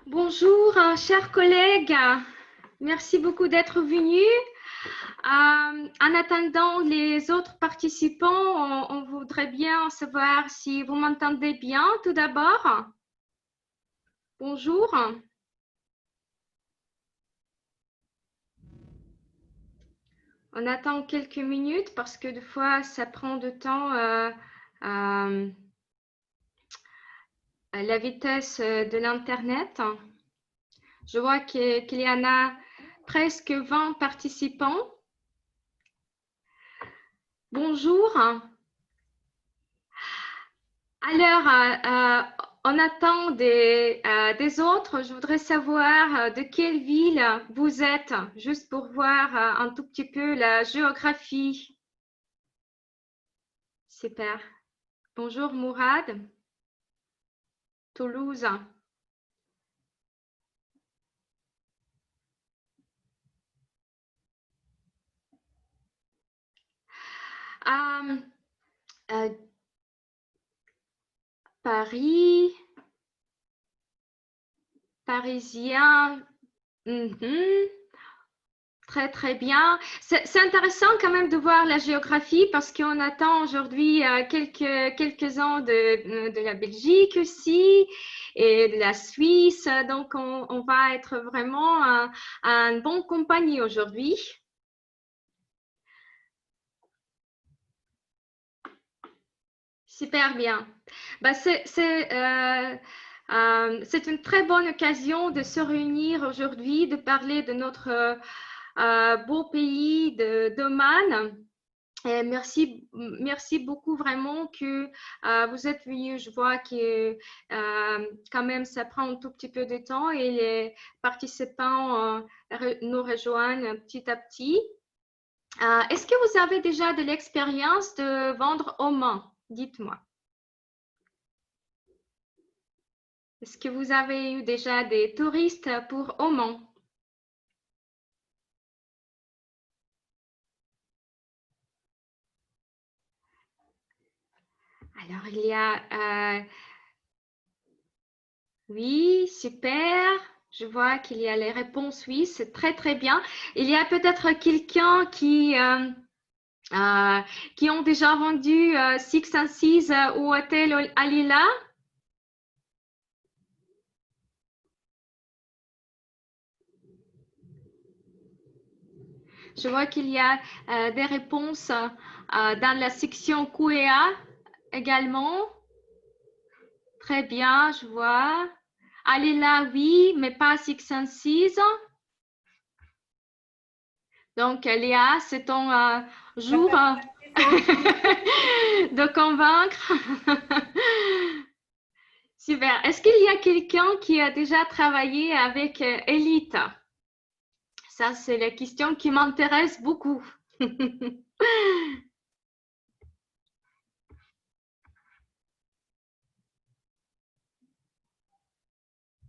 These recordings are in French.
Bonjour, chers collègues. Merci beaucoup d'être venus. En attendant les autres participants, on voudrait bien savoir si vous m'entendez bien tout d'abord. Bonjour. On attend quelques minutes parce que des fois, ça prend du temps la vitesse de l'Internet. Je vois qu'il y en a presque 20 participants. Bonjour. Alors, on attend des autres. Je voudrais savoir de quelle ville vous êtes, juste pour voir un tout petit peu la géographie. Super. Bonjour Mourad. Toulouse. Euh, euh, Paris. Parisien. Mhm. Très, très bien. C'est intéressant quand même de voir la géographie parce qu'on attend aujourd'hui quelques-uns de la Belgique aussi et de la Suisse. Donc, on va être vraiment en bonne compagnie aujourd'hui. Super bien. Bah, c'est une très bonne occasion de se réunir aujourd'hui, de parler de notre beau pays d'Oman. Et merci beaucoup vraiment que vous êtes venus. Je vois que quand même ça prend un tout petit peu de temps et les participants nous rejoignent petit à petit. Est-ce que vous avez déjà de l'expérience de vendre aux mains? Dites-moi. Est-ce que vous avez eu déjà des touristes pour Oman? Alors, il y a... oui, super. Je vois qu'il y a les réponses, oui, c'est très, très bien. Il y a peut-être quelqu'un qui ont déjà vendu Six and Seas au hôtel Alila. Je vois qu'il y a des réponses dans la section QA également. Très bien, je vois. Alila, oui, mais pas Six and Seas. Donc, Léa, c'est ton jour de convaincre. Super. Est-ce qu'il y a quelqu'un qui a déjà travaillé avec Elite? Ça, c'est la question qui m'intéresse beaucoup.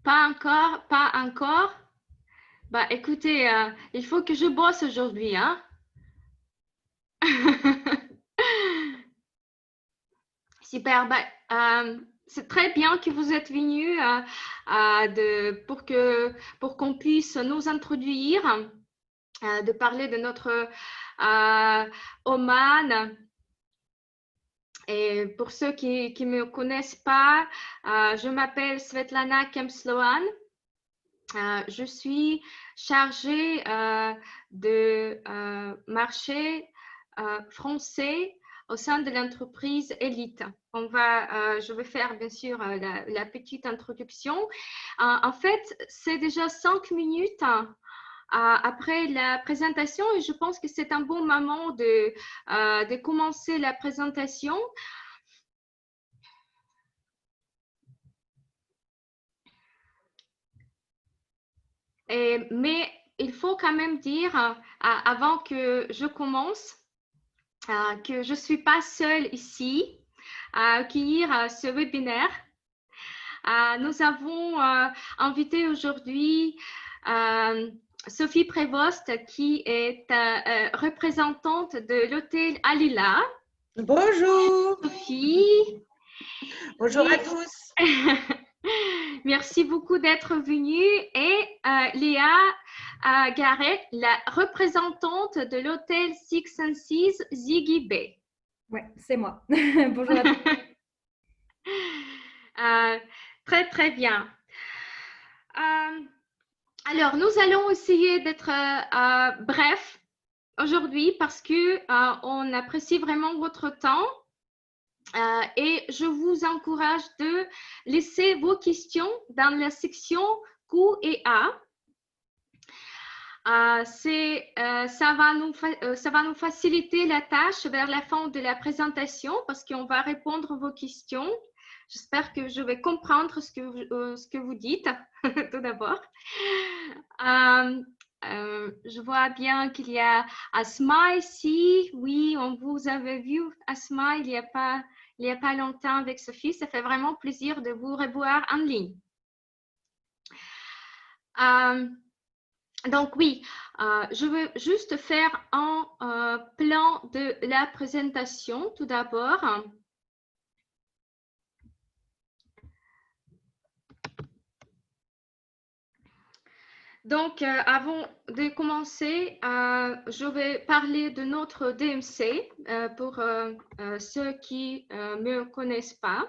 Pas encore, pas encore. Bah, écoutez, il faut que je bosse aujourd'hui, hein? Super. Bah, c'est très bien que vous êtes venus pour qu'on puisse nous introduire, de parler de notre Oman. Et pour ceux qui ne me connaissent pas, je m'appelle Svetlana Kemsloan. Je suis chargée de marché français au sein de l'entreprise Elite. Je vais faire bien sûr la petite introduction. En fait, c'est déjà 5 minutes après la présentation et je pense que c'est un bon moment de commencer la présentation. Mais il faut quand même dire, avant que je commence, que je ne suis pas seule ici à accueillir ce webinaire. Nous avons invité aujourd'hui Sophie Prévost, qui est représentante de l'hôtel Alila. Bonjour. Sophie. Bonjour à tous. Merci beaucoup d'être venue. Et Léa Garrett, la représentante de l'hôtel Six and Seas Ziggy Bay. Oui, c'est moi. Bonjour à tous. Très, très bien. Alors, nous allons essayer d'être bref aujourd'hui parce que on apprécie vraiment votre temps et je vous encourage de laisser vos questions dans la section Q et A. Ça va nous faciliter la tâche vers la fin de la présentation parce qu'on va répondre à vos questions. J'espère que je vais comprendre ce que vous dites tout d'abord. Je vois bien qu'il y a Asma ici. Oui, on vous avait vu, Asma, il y a pas longtemps avec Sophie. Ça fait vraiment plaisir de vous revoir en ligne. Donc oui, je veux juste faire un plan de la présentation tout d'abord. Donc, avant de commencer, je vais parler de notre DMC pour ceux qui ne me connaissent pas.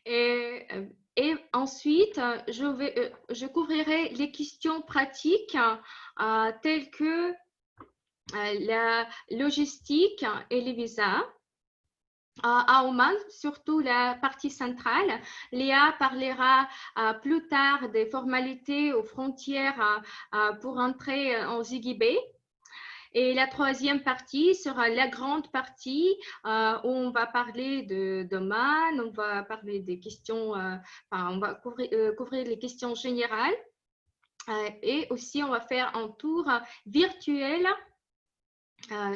Et ensuite, je couvrirai les questions pratiques telles que la logistique et les visas. À Oman, surtout la partie centrale. Léa parlera plus tard des formalités aux frontières pour entrer en Ziggy Bay. Et la troisième partie sera la grande partie où on va parler d'Oman, on va parler des questions, on va couvrir les questions générales. Et aussi, on va faire un tour virtuel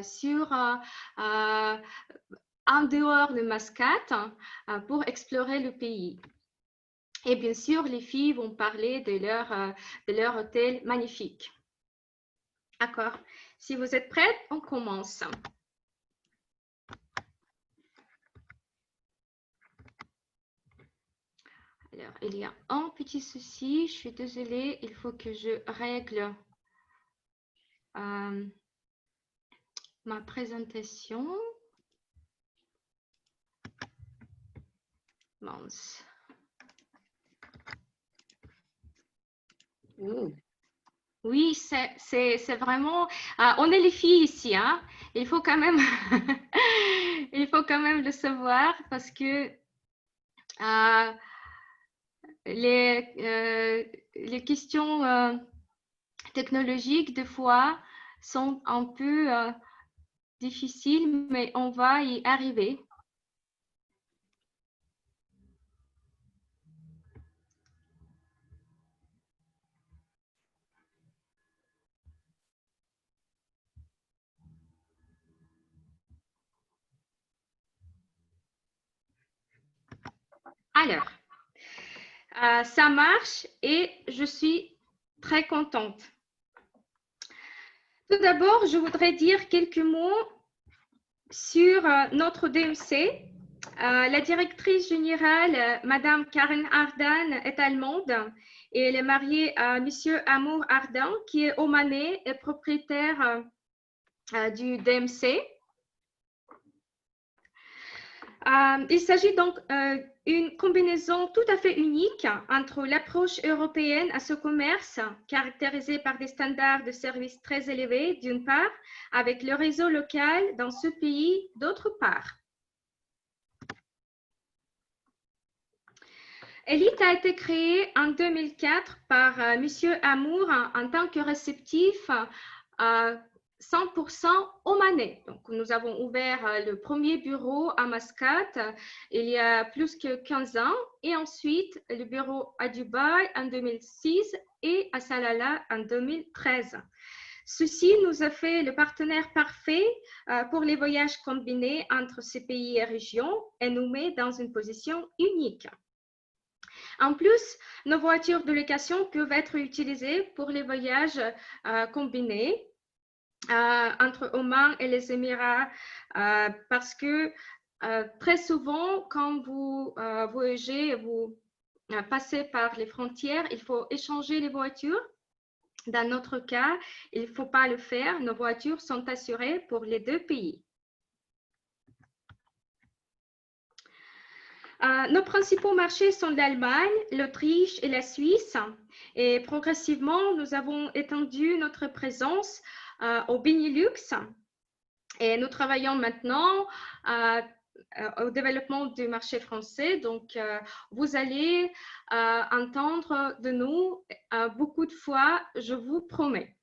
sur en dehors de Mascate pour explorer le pays. Et bien sûr, les filles vont parler de leur hôtel magnifique. D'accord. Si vous êtes prêtes, on commence. Alors, il y a un petit souci. Je suis désolée. Il faut que je règle ma présentation. Mince. Oui, c'est vraiment... on est les filles ici, hein. Il faut quand même... il faut quand même le savoir parce que les questions technologiques, des fois, sont un peu difficiles, mais on va y arriver. Alors, ça marche et je suis très contente. Tout d'abord, je voudrais dire quelques mots sur notre DMC. La directrice générale, Madame Karen Ardan, est allemande et elle est mariée à Monsieur Amour Ardan, qui est omanais et propriétaire du DMC. Il s'agit donc d'une combinaison tout à fait unique entre l'approche européenne à ce commerce, caractérisée par des standards de services très élevés, d'une part, avec le réseau local dans ce pays, d'autre part. Elite a été créée en 2004 par Monsieur Amour en tant que réceptif 100% omanais. Donc, nous avons ouvert le premier bureau à Mascate il y a plus que 15 ans et ensuite le bureau à Dubaï en 2006 et à Salalah en 2013. Ceci nous a fait le partenaire parfait pour les voyages combinés entre ces pays et régions et nous met dans une position unique. En plus, nos voitures de location peuvent être utilisées pour les voyages combinés entre Oman et les Émirats parce que très souvent, quand vous voyagez, vous passer par les frontières, il faut échanger les voitures. Dans notre cas, il ne faut pas le faire. Nos voitures sont assurées pour les deux pays. Nos principaux marchés sont l'Allemagne, l'Autriche et la Suisse. Et progressivement, nous avons étendu notre présence au Benelux. Et nous travaillons maintenant au développement du marché français. Donc, vous allez entendre de nous beaucoup de fois, je vous promets.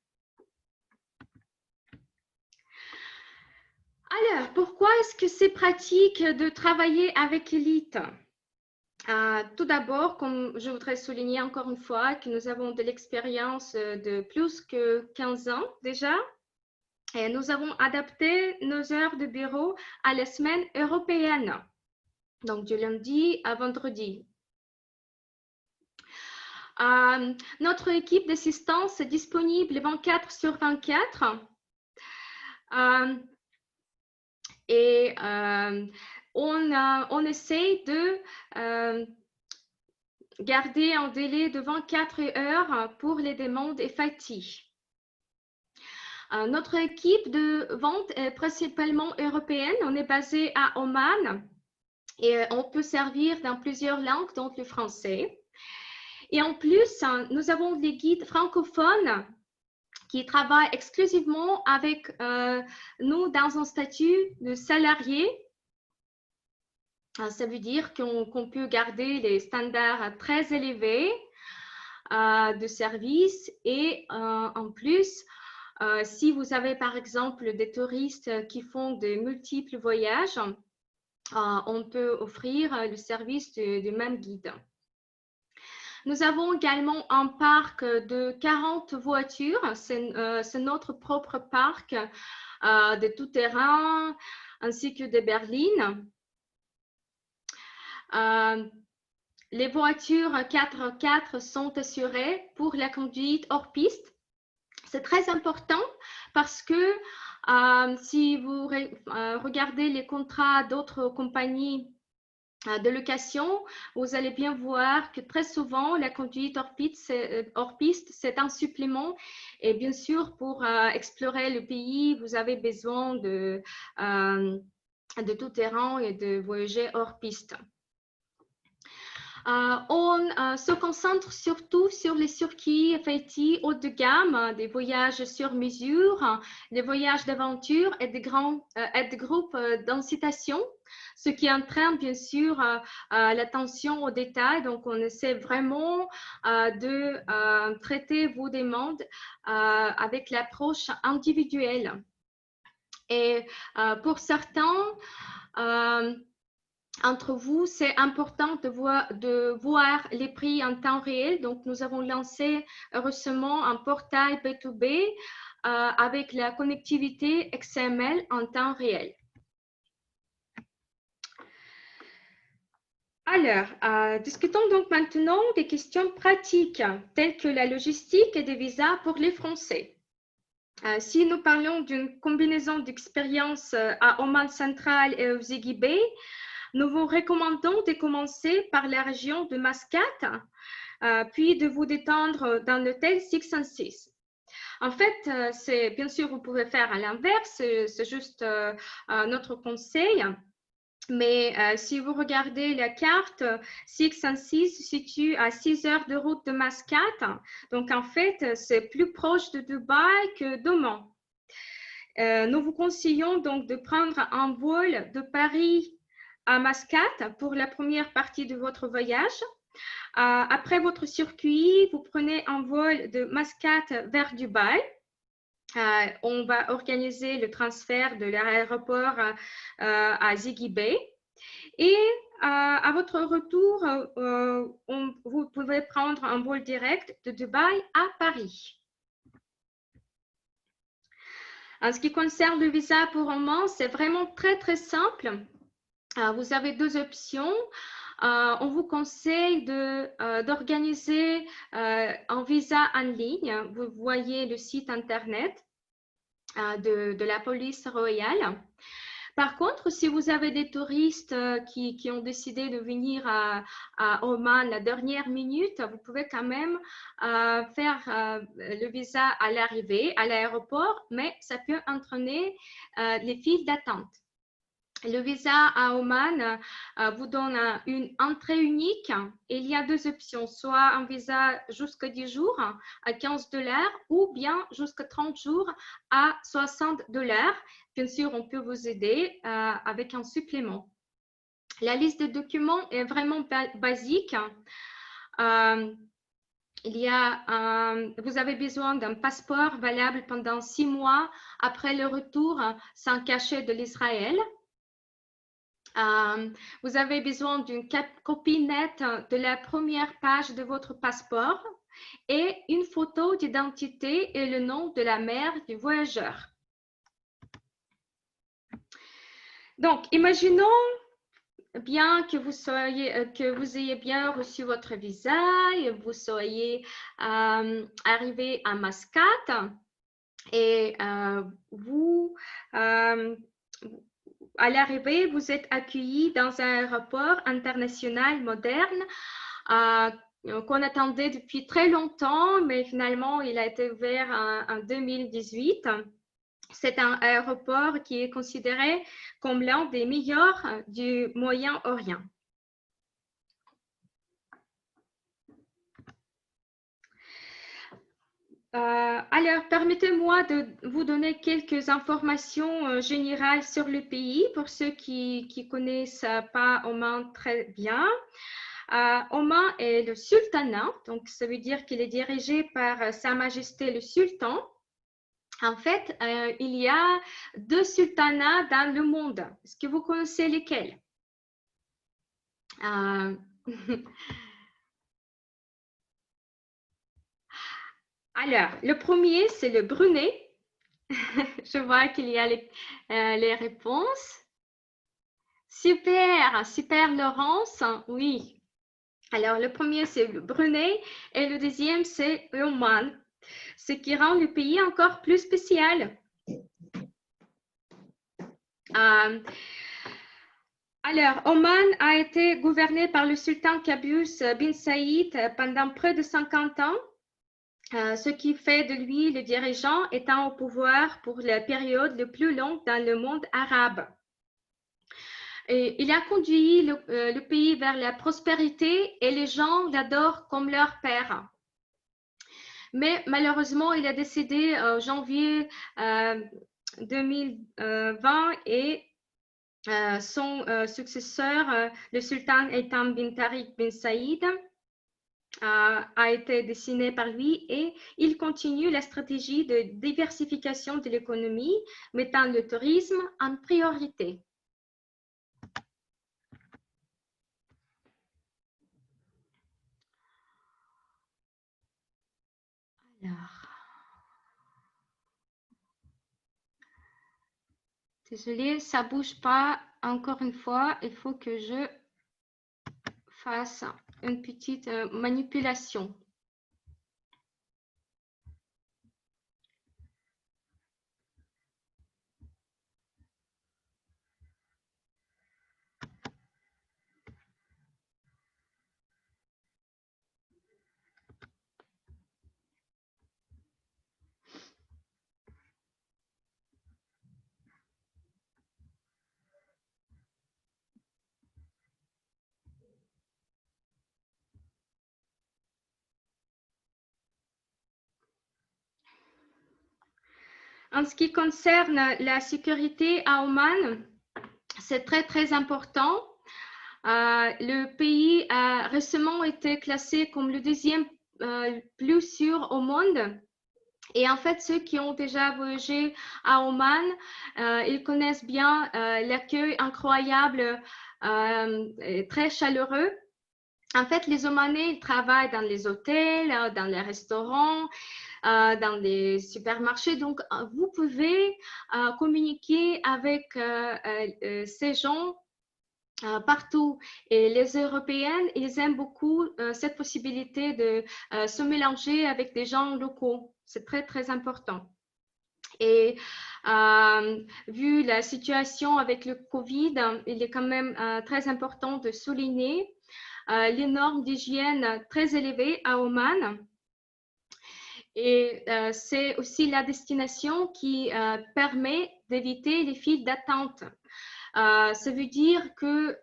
Alors, pourquoi est-ce que c'est pratique de travailler avec Elite? Tout d'abord, comme je voudrais souligner encore une fois que nous avons de l'expérience de plus que 15 ans déjà. Et nous avons adapté nos heures de bureau à la semaine européenne, donc du lundi à vendredi. Notre équipe d'assistance est disponible 24 sur 24. Et on essaie de garder un délai de 24 heures pour les demandes effectives. Notre équipe de vente est principalement européenne. On est basé à Oman et on peut servir dans plusieurs langues, dont le français. Et en plus, nous avons des guides francophones qui travaillent exclusivement avec nous dans un statut de salarié. Ça veut dire qu'on peut garder les standards très élevés de service et en plus, si vous avez par exemple des touristes qui font de multiples voyages, on peut offrir le service du même guide. Nous avons également un parc de 40 voitures. C'est notre propre parc de tout-terrain ainsi que de berlines. Les voitures 4x4 sont assurées pour la conduite hors piste. C'est très important parce que si vous regardez les contrats d'autres compagnies de location, vous allez bien voir que très souvent, la conduite hors piste, c'est un supplément. Et bien sûr, pour explorer le pays, vous avez besoin de tout terrain et de voyager hors piste. On se concentre surtout sur les circuits FIT haut de gamme, des voyages sur mesure, des voyages d'aventure et des groupes d'incitation, ce qui entraîne bien sûr l'attention aux détails. Donc, on essaie vraiment de traiter vos demandes avec l'approche individuelle. Et pour certains, entre vous, c'est important de voir les prix en temps réel. Donc, nous avons lancé récemment un portail B2B avec la connectivité XML en temps réel. Alors, discutons donc maintenant des questions pratiques, telles que la logistique et des visas pour les Français. Si nous parlons d'une combinaison d'expériences à Oman Central et aux Ziggy Bay, nous vous recommandons de commencer par la région de Mascate, puis de vous détendre dans l'hôtel Six and Six. En fait, c'est bien sûr, vous pouvez faire à l'inverse, c'est juste notre conseil. Mais si vous regardez la carte, Six and Six se situe à 6 heures de route de Mascate. Donc, en fait, c'est plus proche de Dubaï que d'Oman. Nous vous conseillons donc de prendre un vol de Paris à Mascate pour la première partie de votre voyage. Après votre circuit, vous prenez un vol de Mascate vers Dubaï. On va organiser le transfert de l'aéroport à Ziggy Bay. Et à votre retour, vous pouvez prendre un vol direct de Dubaï à Paris. En ce qui concerne le visa pour Oman, c'est vraiment très simple. Vous avez deux options. On vous conseille d'organiser un visa en ligne. Vous voyez le site internet de la police royale. Par contre, si vous avez des touristes qui ont décidé de venir à Oman la dernière minute, vous pouvez quand même faire le visa à l'arrivée, à l'aéroport, mais ça peut entraîner les files d'attente. Le visa à Oman vous donne une entrée unique. Il y a deux options, soit un visa jusqu'à 10 jours à $15 ou bien jusqu'à 30 jours à $60. Bien sûr, on peut vous aider avec un supplément. La liste de documents est vraiment basique. Vous avez besoin d'un passeport valable pendant 6 mois après le retour sans cachet de l'Israël. Vous avez besoin d'une copie nette de la première page de votre passeport et une photo d'identité et le nom de la mère du voyageur. Donc, imaginons bien que vous ayez bien reçu votre visa et vous soyez arrivé à Mascate et à l'arrivée, vous êtes accueilli dans un aéroport international moderne qu'on attendait depuis très longtemps, mais finalement, il a été ouvert en 2018. C'est un aéroport qui est considéré comme l'un des meilleurs du Moyen-Orient. Alors, permettez-moi de vous donner quelques informations générales sur le pays pour ceux qui ne connaissent pas Oman très bien. Oman est le sultanat, donc ça veut dire qu'il est dirigé par Sa Majesté le Sultan. En fait, il y a deux sultanats dans le monde. Est-ce que vous connaissez lesquels? Alors, le premier, c'est le Brunei. Je vois qu'il y a les réponses. Super, super Laurence, oui. Alors, le premier, c'est le Brunei et le deuxième, c'est l'Oman, ce qui rend le pays encore plus spécial. Alors, Oman a été gouverné par le sultan Qaboos bin Saïd pendant près de 50 ans. Ce qui fait de lui le dirigeant étant au pouvoir pour la période la plus longue dans le monde arabe. Et il a conduit le pays vers la prospérité et les gens l'adorent comme leur père. Mais malheureusement, il a décédé en janvier 2020 et son successeur, le sultan Haytham bin Tariq bin Saïd, a été dessiné par lui et il continue la stratégie de diversification de l'économie, mettant le tourisme en priorité. Alors, désolée, ça ne bouge pas. Encore une fois, il faut que je fasse une petite manipulation. En ce qui concerne la sécurité à Oman, c'est très, très important. Le pays a récemment été classé comme le deuxième plus sûr au monde. Et en fait, ceux qui ont déjà voyagé à Oman, ils connaissent bien l'accueil incroyable et très chaleureux. En fait, les Omanais, ils travaillent dans les hôtels, dans les restaurants, dans les supermarchés. Donc, vous pouvez communiquer avec ces gens partout. Et les Européennes, ils aiment beaucoup cette possibilité de se mélanger avec des gens locaux. C'est très, très important. Et vu la situation avec le Covid, il est quand même très important de souligner les normes d'hygiène très élevées à Oman. Et c'est aussi la destination qui permet d'éviter les files d'attente. Ça veut dire que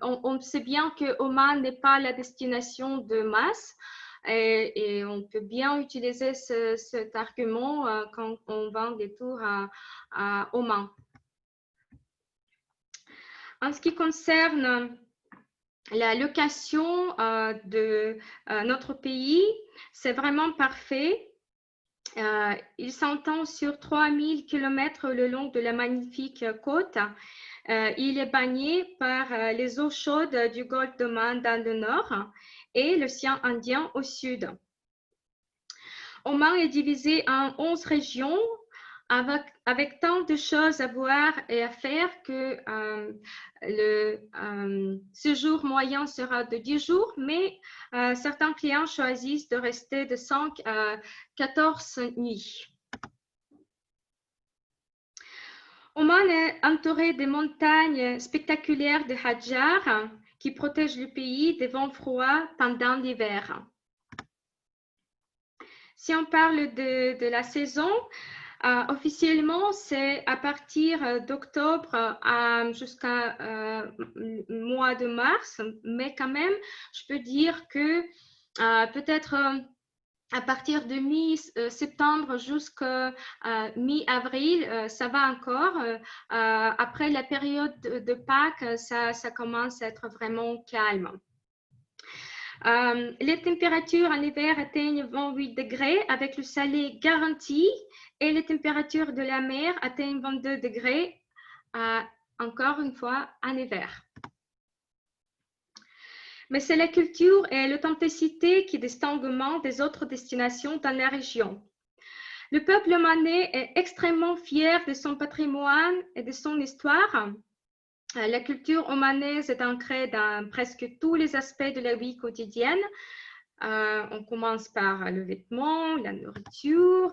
on sait bien que Oman n'est pas la destination de masse et on peut bien utiliser cet argument quand on vend des tours à Oman. En ce qui concerne la location de notre pays, c'est vraiment parfait. Il s'entend sur 3000 km le long de la magnifique côte. Il est baigné par les eaux chaudes du golfe d'Oman dans le nord et l'océan Indien au sud. Oman est divisé en 11 régions avec tant de choses à voir et à faire que le séjour moyen sera de 10 jours, mais certains clients choisissent de rester de 5 à 14 nuits. Oman est entouré des montagnes spectaculaires de Hadjar qui protègent le pays des vents froids pendant l'hiver. Si on parle de la saison, officiellement, c'est à partir d'octobre jusqu'à mois de mars, mais quand même, je peux dire que peut-être à partir de mi-septembre jusqu'à mi-avril, ça va encore. Après la période de Pâques, ça commence à être vraiment calme. Les températures en hiver atteignent 28 degrés avec le soleil garanti et les températures de la mer atteignent 22 degrés, encore une fois, en hiver. Mais c'est la culture et l'authenticité qui distinguent Oman des autres destinations dans la région. Le peuple omanais est extrêmement fier de son patrimoine et de son histoire. La culture omanaise est ancrée dans presque tous les aspects de la vie quotidienne. On commence par le vêtement, la nourriture,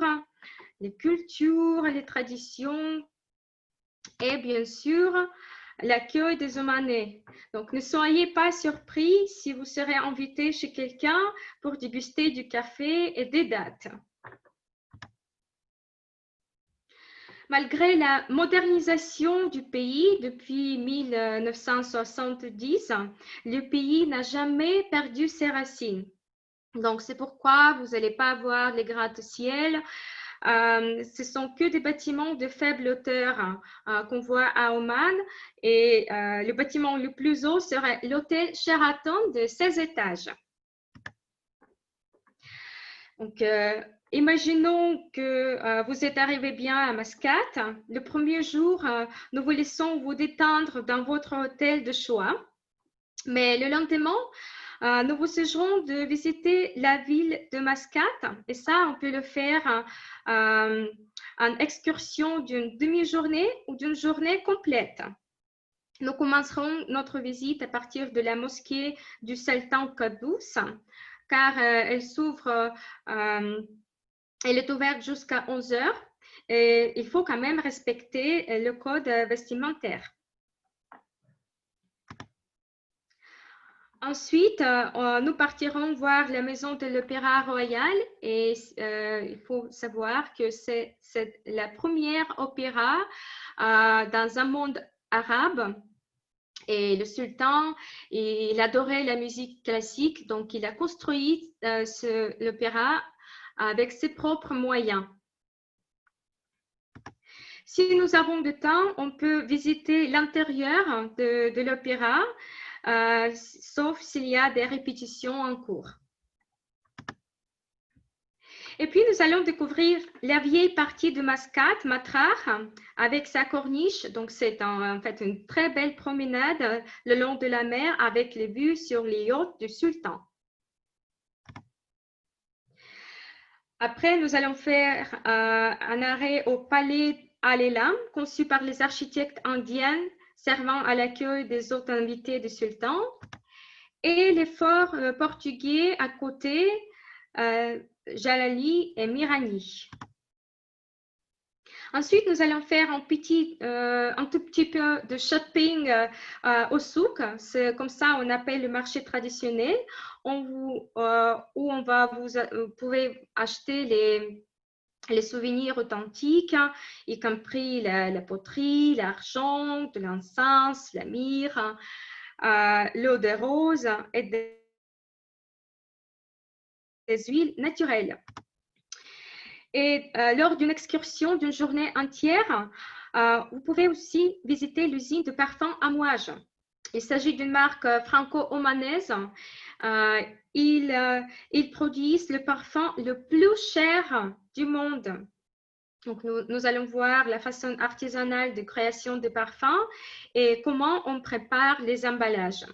les cultures, les traditions et bien sûr l'accueil des Omanais. Donc ne soyez pas surpris si vous serez invité chez quelqu'un pour déguster du café et des dattes. Malgré la modernisation du pays depuis 1970, le pays n'a jamais perdu ses racines. Donc, c'est pourquoi vous n'allez pas voir les gratte-ciel. Ce sont que des bâtiments de faible hauteur qu'on voit à Oman. Et le bâtiment le plus haut serait l'hôtel Sheraton de 16 étages. Donc, imaginons que vous êtes arrivé bien à Mascate. Le premier jour, nous vous laissons vous détendre dans votre hôtel de choix. Mais le lendemain, nous vous suggérons de visiter la ville de Mascate. Et ça, on peut le faire en excursion d'une demi-journée ou d'une journée complète. Nous commencerons notre visite à partir de la mosquée du Sultan Qaboos, car elle s'ouvre, elle est ouverte jusqu'à 11 heures et il faut quand même respecter le code vestimentaire. Ensuite, nous partirons voir la maison de l'Opéra Royal et il faut savoir que c'est la première opéra dans un monde arabe. Et le sultan, il adorait la musique classique, donc il a construit l'opéra avec ses propres moyens. Si nous avons du temps, on peut visiter l'intérieur de l'opéra, sauf s'il y a des répétitions en cours. Et puis, nous allons découvrir la vieille partie de Mascate, Matrar, avec sa corniche. Donc, c'est en fait une très belle promenade le long de la mer avec les vues sur les yachts du sultan. Après, nous allons faire un arrêt au palais Al-Elam, conçu par les architectes indiens servant à l'accueil des hôtes invités du sultan, et les forts portugais à côté, Jalali et Mirani. Ensuite, nous allons faire un tout petit peu de shopping au souk. C'est comme ça on appelle le marché traditionnel, où vous pouvez acheter les souvenirs authentiques, y compris la poterie, l'argent, de l'encens, la myrrhe, l'eau de rose et des huiles naturelles. Et lors d'une excursion d'une journée entière, vous pouvez aussi visiter l'usine de parfum Amouage. Il s'agit d'une marque franco-omanaise. Ils produisent le parfum le plus cher du monde. Donc, nous allons voir la façon artisanale de création de parfums et comment on prépare les emballages.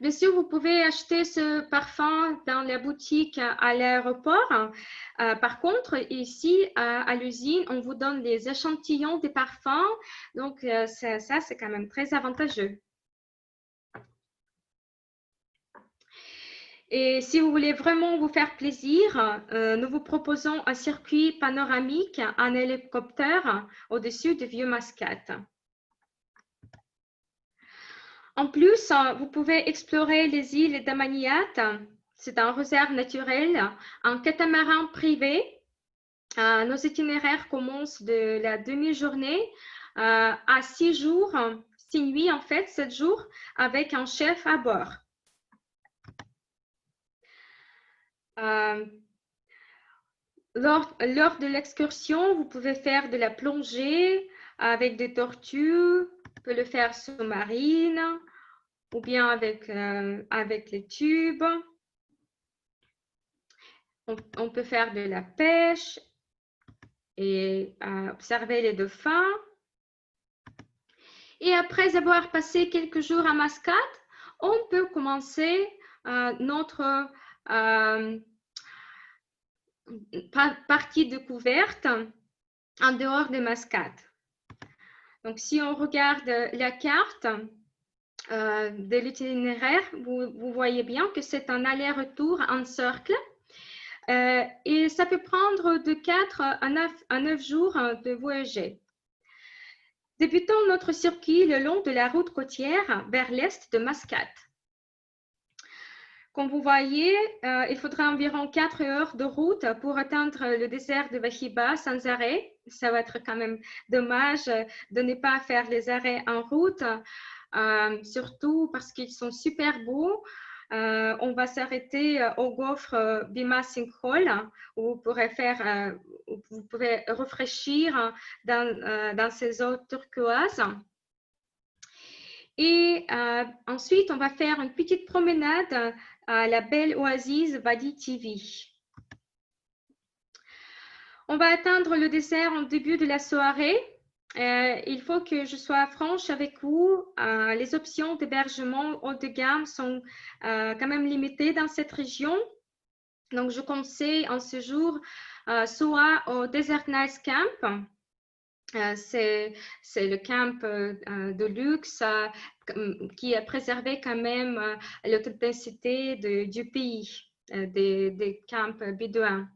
Bien sûr, vous pouvez acheter ce parfum dans la boutique à l'aéroport. Par contre, ici, à l'usine, on vous donne des échantillons de parfums. Donc, ça c'est quand même très avantageux. Et si vous voulez vraiment vous faire plaisir, nous vous proposons un circuit panoramique en hélicoptère au-dessus de Vieux-Mascate. En plus, vous pouvez explorer les îles d'Amaniat. C'est un réserve naturelle, en catamaran privé. Nos itinéraires commencent de la demi-journée à 6 jours, 6 nuits en fait, 7 jours, avec un chef à bord. Lors de l'excursion, vous pouvez faire de la plongée avec des tortues, vous pouvez le faire sous-marine ou bien avec les tubes. On peut faire de la pêche et observer les dauphins. Et après avoir passé quelques jours à Mascate, on peut commencer notre partie découverte en dehors de Mascate. Donc, si on regarde la carte de l'itinéraire, vous voyez bien que c'est un aller-retour en cercle. Et ça peut prendre de 4 à 9 jours de voyager. Débutons notre circuit le long de la route côtière vers l'est de Mascate. Comme vous voyez, il faudra environ 4 heures de route pour atteindre le désert de Wahiba sans arrêt. Ça va être quand même dommage de ne pas faire les arrêts en route, surtout parce qu'ils sont super beaux. On va s'arrêter au gouffre Bima Sinkhol où vous pouvez rafraîchir dans ces eaux turquoises. Et ensuite, on va faire une petite promenade à la belle oasis Wadi TV. On va atteindre le désert en début de la soirée. Il faut que je sois franche avec vous. Les options d'hébergement haut de gamme sont quand même limitées dans cette région. Donc, je conseille en séjour soit au Desert Nice Camp. C'est le camp de luxe qui a préservé quand même l'authenticité du pays, des camps bédouins.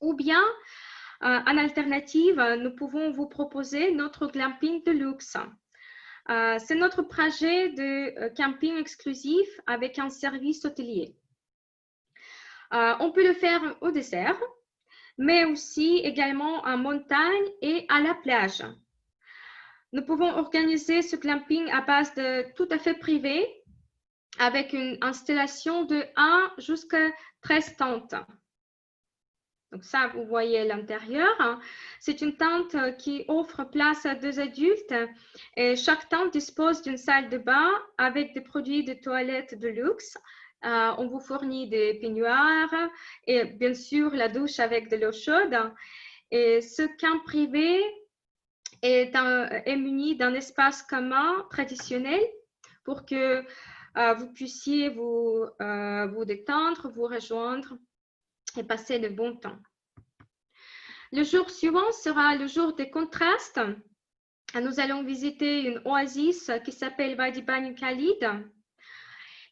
Ou bien, en alternative, nous pouvons vous proposer notre glamping de luxe. C'est notre projet de camping exclusif avec un service hôtelier. On peut le faire au désert, mais aussi également en montagne et à la plage. Nous pouvons organiser ce glamping à base de tout à fait privé avec une installation de 1 jusqu'à 13 tentes. Donc ça, vous voyez l'intérieur. C'est une tente qui offre place à 2 adultes et chaque tente dispose d'une salle de bain avec des produits de toilette de luxe. On vous fournit des peignoirs et bien sûr la douche avec de l'eau chaude. Et ce camp privé est muni d'un espace commun traditionnel pour que vous puissiez vous détendre, vous rejoindre et passer de bon temps. Le jour suivant sera le jour des contrastes. Nous allons visiter une oasis qui s'appelle Wadi Bani Khalid.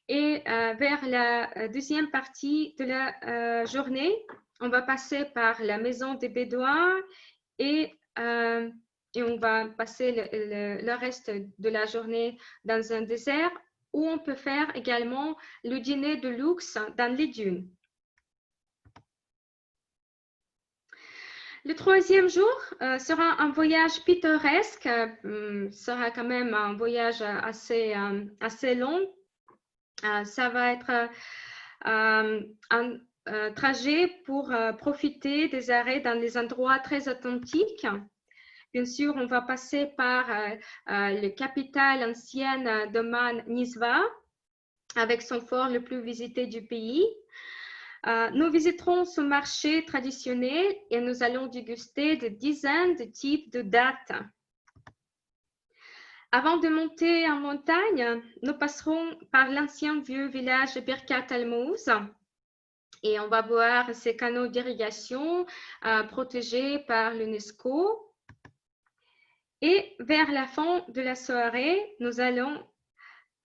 Et vers la deuxième partie de la journée, on va passer par la maison des Bédouins et, et on va passer le reste de la journée dans un désert où on peut faire également le dîner de luxe dans les dunes. Le troisième jour sera un voyage pittoresque, sera quand même un voyage assez long. Ça va être un trajet pour profiter des arrêts dans les endroits très authentiques. Bien sûr, on va passer par la capitale ancienne d'Oman, Nizwa, avec son fort le plus visité du pays. Nous visiterons ce marché traditionnel et nous allons déguster des dizaines de types de dattes. Avant de monter en montagne, nous passerons par l'ancien vieux village de Birkat al-Mouz et on va voir ces canaux d'irrigation protégés par l'UNESCO. Et vers la fin de la soirée, nous allons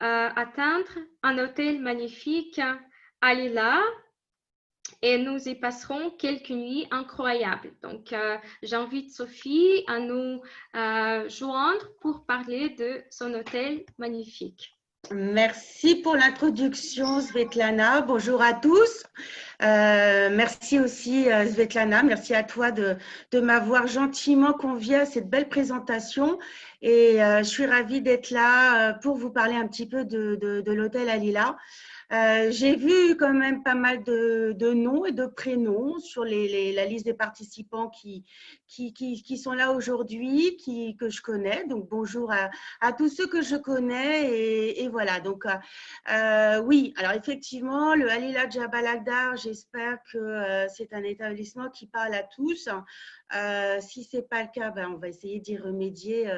atteindre un hôtel magnifique à Lila et nous y passerons quelques nuits incroyables. Donc, j'invite Sophie à nous joindre pour parler de son hôtel magnifique. Merci pour l'introduction, Svetlana. Bonjour à tous. Merci aussi, Svetlana. Merci à toi de m'avoir gentiment conviée à cette belle présentation. Et je suis ravie d'être là pour vous parler un petit peu de l'hôtel Alila. J'ai vu quand même pas mal de noms et de prénoms sur la liste des participants qui sont là aujourd'hui, que je connais. Donc, bonjour à tous ceux que je connais. Et voilà, donc oui, alors effectivement, le Alila Jabal Agdar, j'espère que c'est un établissement qui parle à tous. Si ce n'est pas le cas, ben, on va essayer d'y remédier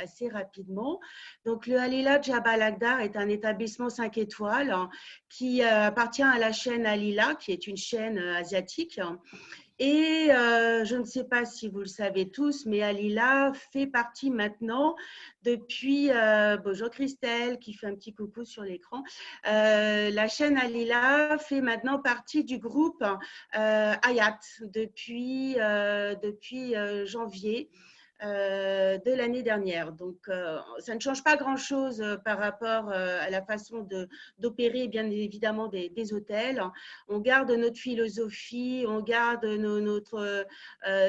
assez rapidement. Donc, le Alila Jabal Agdar est un établissement 5 étoiles qui appartient à la chaîne Alila, qui est une chaîne asiatique. Et je ne sais pas si vous le savez tous, mais Alila fait partie maintenant depuis, bonjour Christelle qui fait un petit coucou sur l'écran, la chaîne Alila fait maintenant partie du groupe Hayat depuis janvier. De l'année dernière. Donc, ça ne change pas grand-chose par rapport à la façon d'opérer, bien évidemment, des hôtels. On garde notre philosophie, on garde notre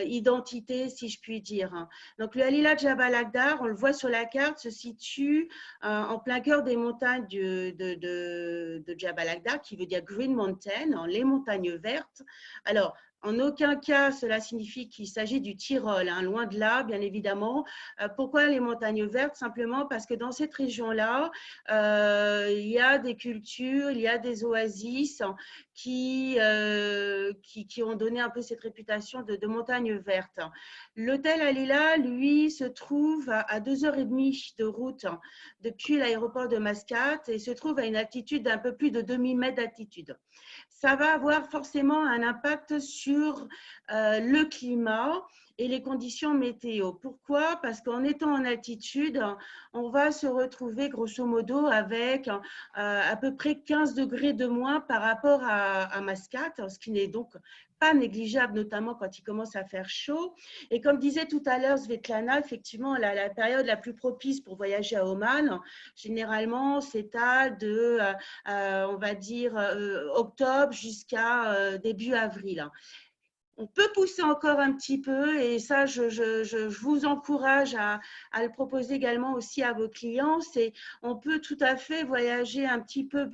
identité, si je puis dire. Donc, le Alila Jabal Agdar, on le voit sur la carte, se situe en plein cœur des montagnes de Jabal Agdar, qui veut dire Green Mountain, les montagnes vertes. Alors, en aucun cas, cela signifie qu'il s'agit du Tyrol, hein, loin de là, bien évidemment. Pourquoi les montagnes vertes? Simplement parce que dans cette région-là, il y a des cultures, il y a des oasis qui ont donné un peu cette réputation de montagne verte. L'hôtel Alila, lui, se trouve à 2h30 de route depuis l'aéroport de Mascate et se trouve à une altitude d'un peu plus de 2000 mètres d'altitude. Ça va avoir forcément un impact sur le climat et les conditions météo. Pourquoi? Parce qu'en étant en altitude, on va se retrouver grosso modo avec à peu près 15 degrés de moins par rapport à Mascate, ce qui n'est donc pas négligeable, notamment quand il commence à faire chaud. Et comme disait tout à l'heure Svetlana, effectivement, la période la plus propice pour voyager à Oman, généralement, s'étale de, on va dire, octobre jusqu'à début avril. On peut pousser encore un petit peu et ça, je vous encourage à le proposer également aussi à vos clients. On peut tout à fait voyager un petit peu,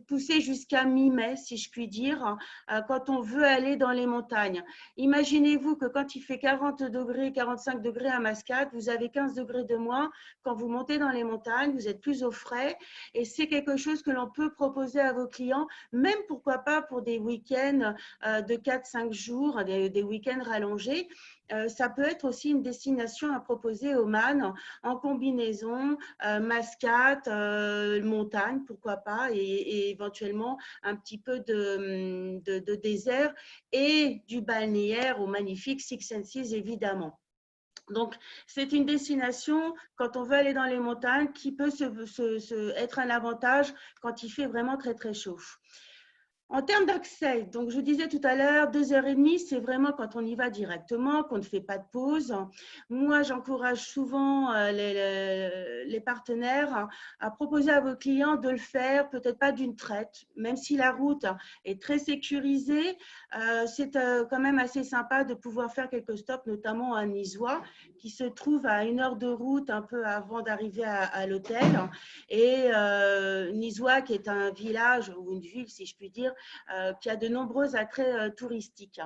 pousser jusqu'à mi-mai, si je puis dire, quand on veut aller dans les montagnes. Imaginez-vous que quand il fait 40 degrés, 45 degrés à Mascate, vous avez 15 degrés de moins. Quand vous montez dans les montagnes, vous êtes plus au frais et c'est quelque chose que l'on peut proposer à vos clients, même pourquoi pas pour des week-ends de 4-5 jours, des week-ends rallongés. Ça peut être aussi une destination à proposer au Oman en combinaison Mascate, montagne, pourquoi pas, et éventuellement un petit peu de désert et du balnéaire au magnifique Six Senses, évidemment. Donc, c'est une destination, quand on veut aller dans les montagnes, qui peut être un avantage quand il fait vraiment très, très chaud. En termes d'accès, donc je vous disais tout à l'heure, 2h30, c'est vraiment quand on y va directement, qu'on ne fait pas de pause. Moi, j'encourage souvent les partenaires à proposer à vos clients de le faire, peut-être pas d'une traite, même si la route est très sécurisée, c'est quand même assez sympa de pouvoir faire quelques stops, notamment à Nisois, qui se trouve à 1 heure de route un peu avant d'arriver à l'hôtel. Et Nisois, qui est un village ou une ville, si je puis dire, qui a de nombreux attraits touristiques.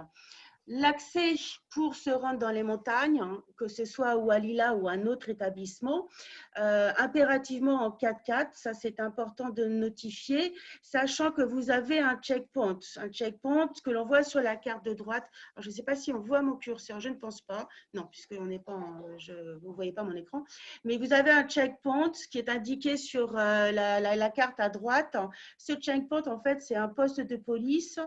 L'accès pour se rendre dans les montagnes, que ce soit à Hualila ou un autre établissement, impérativement en 4x4, ça c'est important de notifier, sachant que vous avez un checkpoint que l'on voit sur la carte de droite. Alors, je ne sais pas si on voit mon curseur, je ne pense pas, non, puisque on n'est pas vous ne voyez pas mon écran, mais vous avez un checkpoint qui est indiqué sur la carte à droite. Ce checkpoint, en fait, c'est un poste de police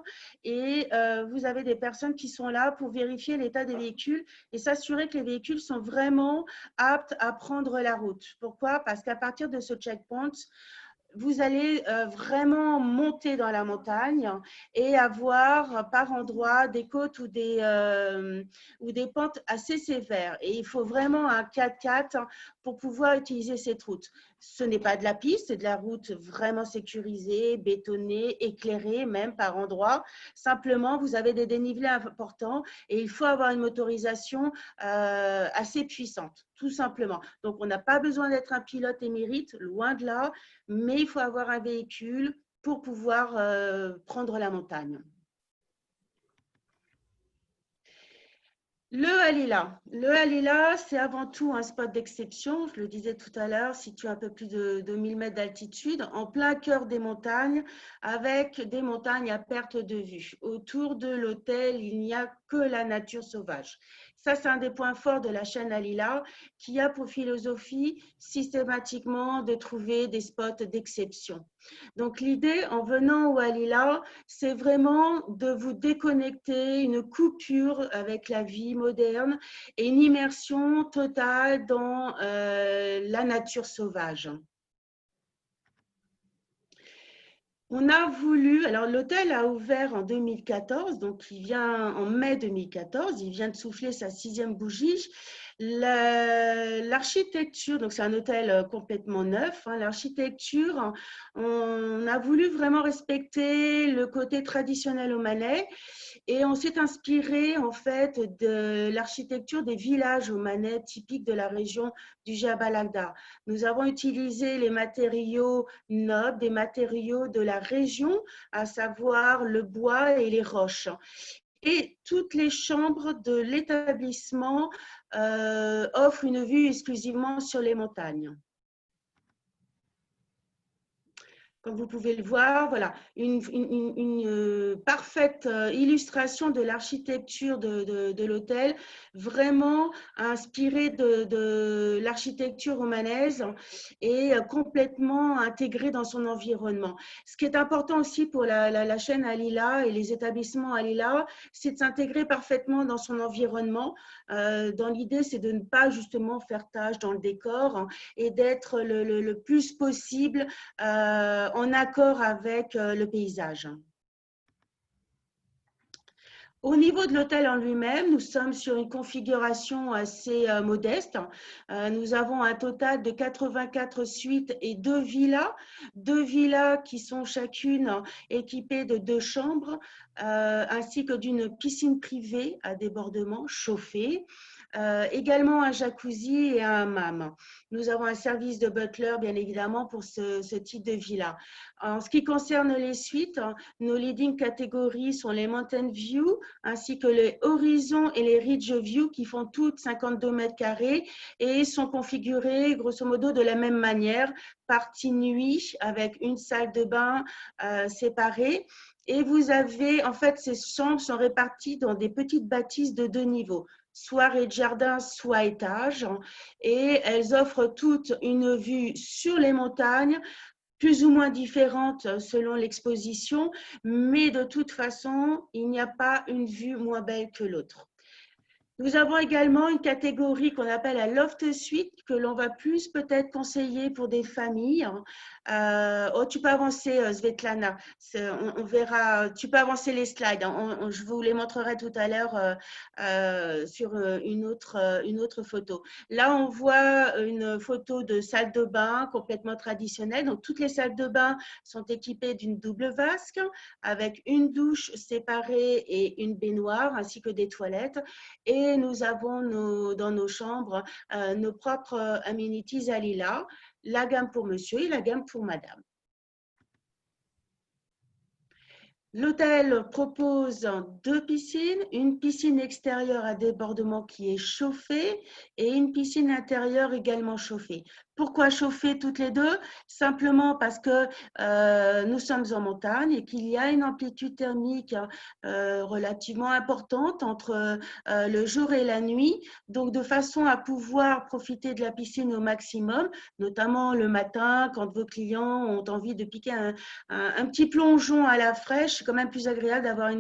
et vous avez des personnes qui sont là pour vérifier l'état des véhicules et s'assurer que les véhicules sont vraiment aptes à prendre la route. Pourquoi? Parce qu'à partir de ce checkpoint, vous allez vraiment monter dans la montagne et avoir par endroits des côtes ou des pentes assez sévères. Et il faut vraiment un 4x4 pour pouvoir utiliser cette route. Ce n'est pas de la piste, c'est de la route vraiment sécurisée, bétonnée, éclairée même par endroits. Simplement, vous avez des dénivelés importants et il faut avoir une motorisation assez puissante, tout simplement. Donc, on n'a pas besoin d'être un pilote émérite, loin de là, mais il faut avoir un véhicule pour pouvoir prendre la montagne. Le Halila, c'est avant tout un spot d'exception, je le disais tout à l'heure, situé à un peu plus de 1000 mètres d'altitude, en plein cœur des montagnes, avec des montagnes à perte de vue. Autour de l'hôtel, il n'y a que la nature sauvage. Ça, c'est un des points forts de la chaîne Halila, qui a pour philosophie systématiquement de trouver des spots d'exception. Donc, l'idée, en venant au Halila, c'est vraiment de vous déconnecter, une coupure avec la vie moderne et une immersion totale dans la nature sauvage. On a voulu, alors l'hôtel a ouvert en 2014, donc il vient en mai 2014, il vient de souffler sa 6e bougie. L'architecture, donc c'est un hôtel complètement neuf, l'architecture, on a voulu vraiment respecter le côté traditionnel omanais et on s'est inspiré en fait de l'architecture des villages omanais typiques de la région du Jabal Agdar. Nous avons utilisé les matériaux nobles, des matériaux de la région, à savoir le bois et les roches. Et toutes les chambres de l'établissement offrent une vue exclusivement sur les montagnes. Comme vous pouvez le voir, voilà, une parfaite illustration de l'architecture de l'hôtel, vraiment inspirée de l'architecture romanaise et complètement intégrée dans son environnement. Ce qui est important aussi pour la chaîne Halila et les établissements Halila, c'est de s'intégrer parfaitement dans son environnement. Dans l'idée, c'est de ne pas justement faire tâche dans le décor et d'être le plus possible en accord avec le paysage. Au niveau de l'hôtel en lui-même, nous sommes sur une configuration assez modeste. Nous avons un total de 84 suites et 2 villas qui sont chacune équipées de 2 chambres, ainsi que d'une piscine privée à débordement chauffée. Également un jacuzzi et un hammam. Nous avons un service de butler, bien évidemment, pour ce type de villa. En ce qui concerne les suites, nos leading catégories sont les Mountain View, ainsi que les Horizon et les Ridge View, qui font toutes 52 mètres carrés et sont configurées, grosso modo, de la même manière, partie nuit, avec une salle de bain séparée. Et vous avez, en fait, ces chambres sont réparties dans des petites bâtisses de 2 niveaux, soit rez-de-jardin, soit étage, et elles offrent toutes une vue sur les montagnes, plus ou moins différente selon l'exposition, mais de toute façon, il n'y a pas une vue moins belle que l'autre. Nous avons également une catégorie qu'on appelle la loft suite, que l'on va plus peut-être conseiller pour des familles, Oh, tu peux avancer, Svetlana. On verra. Tu peux avancer les slides, hein. Je vous les montrerai tout à l'heure sur une autre photo. Là, on voit une photo de salle de bain complètement traditionnelle. Donc, toutes les salles de bain sont équipées d'une double vasque avec une douche séparée et une baignoire ainsi que des toilettes. Et nous avons dans nos chambres nos propres amenities à Lila, la gamme pour monsieur et la gamme pour madame. L'hôtel propose 2 piscines, une piscine extérieure à débordement qui est chauffée et une piscine intérieure également chauffée. Pourquoi chauffer toutes les deux? Simplement parce que nous sommes en montagne et qu'il y a une amplitude thermique relativement importante entre le jour et la nuit. Donc, de façon à pouvoir profiter de la piscine au maximum, notamment le matin quand vos clients ont envie de piquer un petit plongeon à la fraîche, c'est quand même plus agréable d'avoir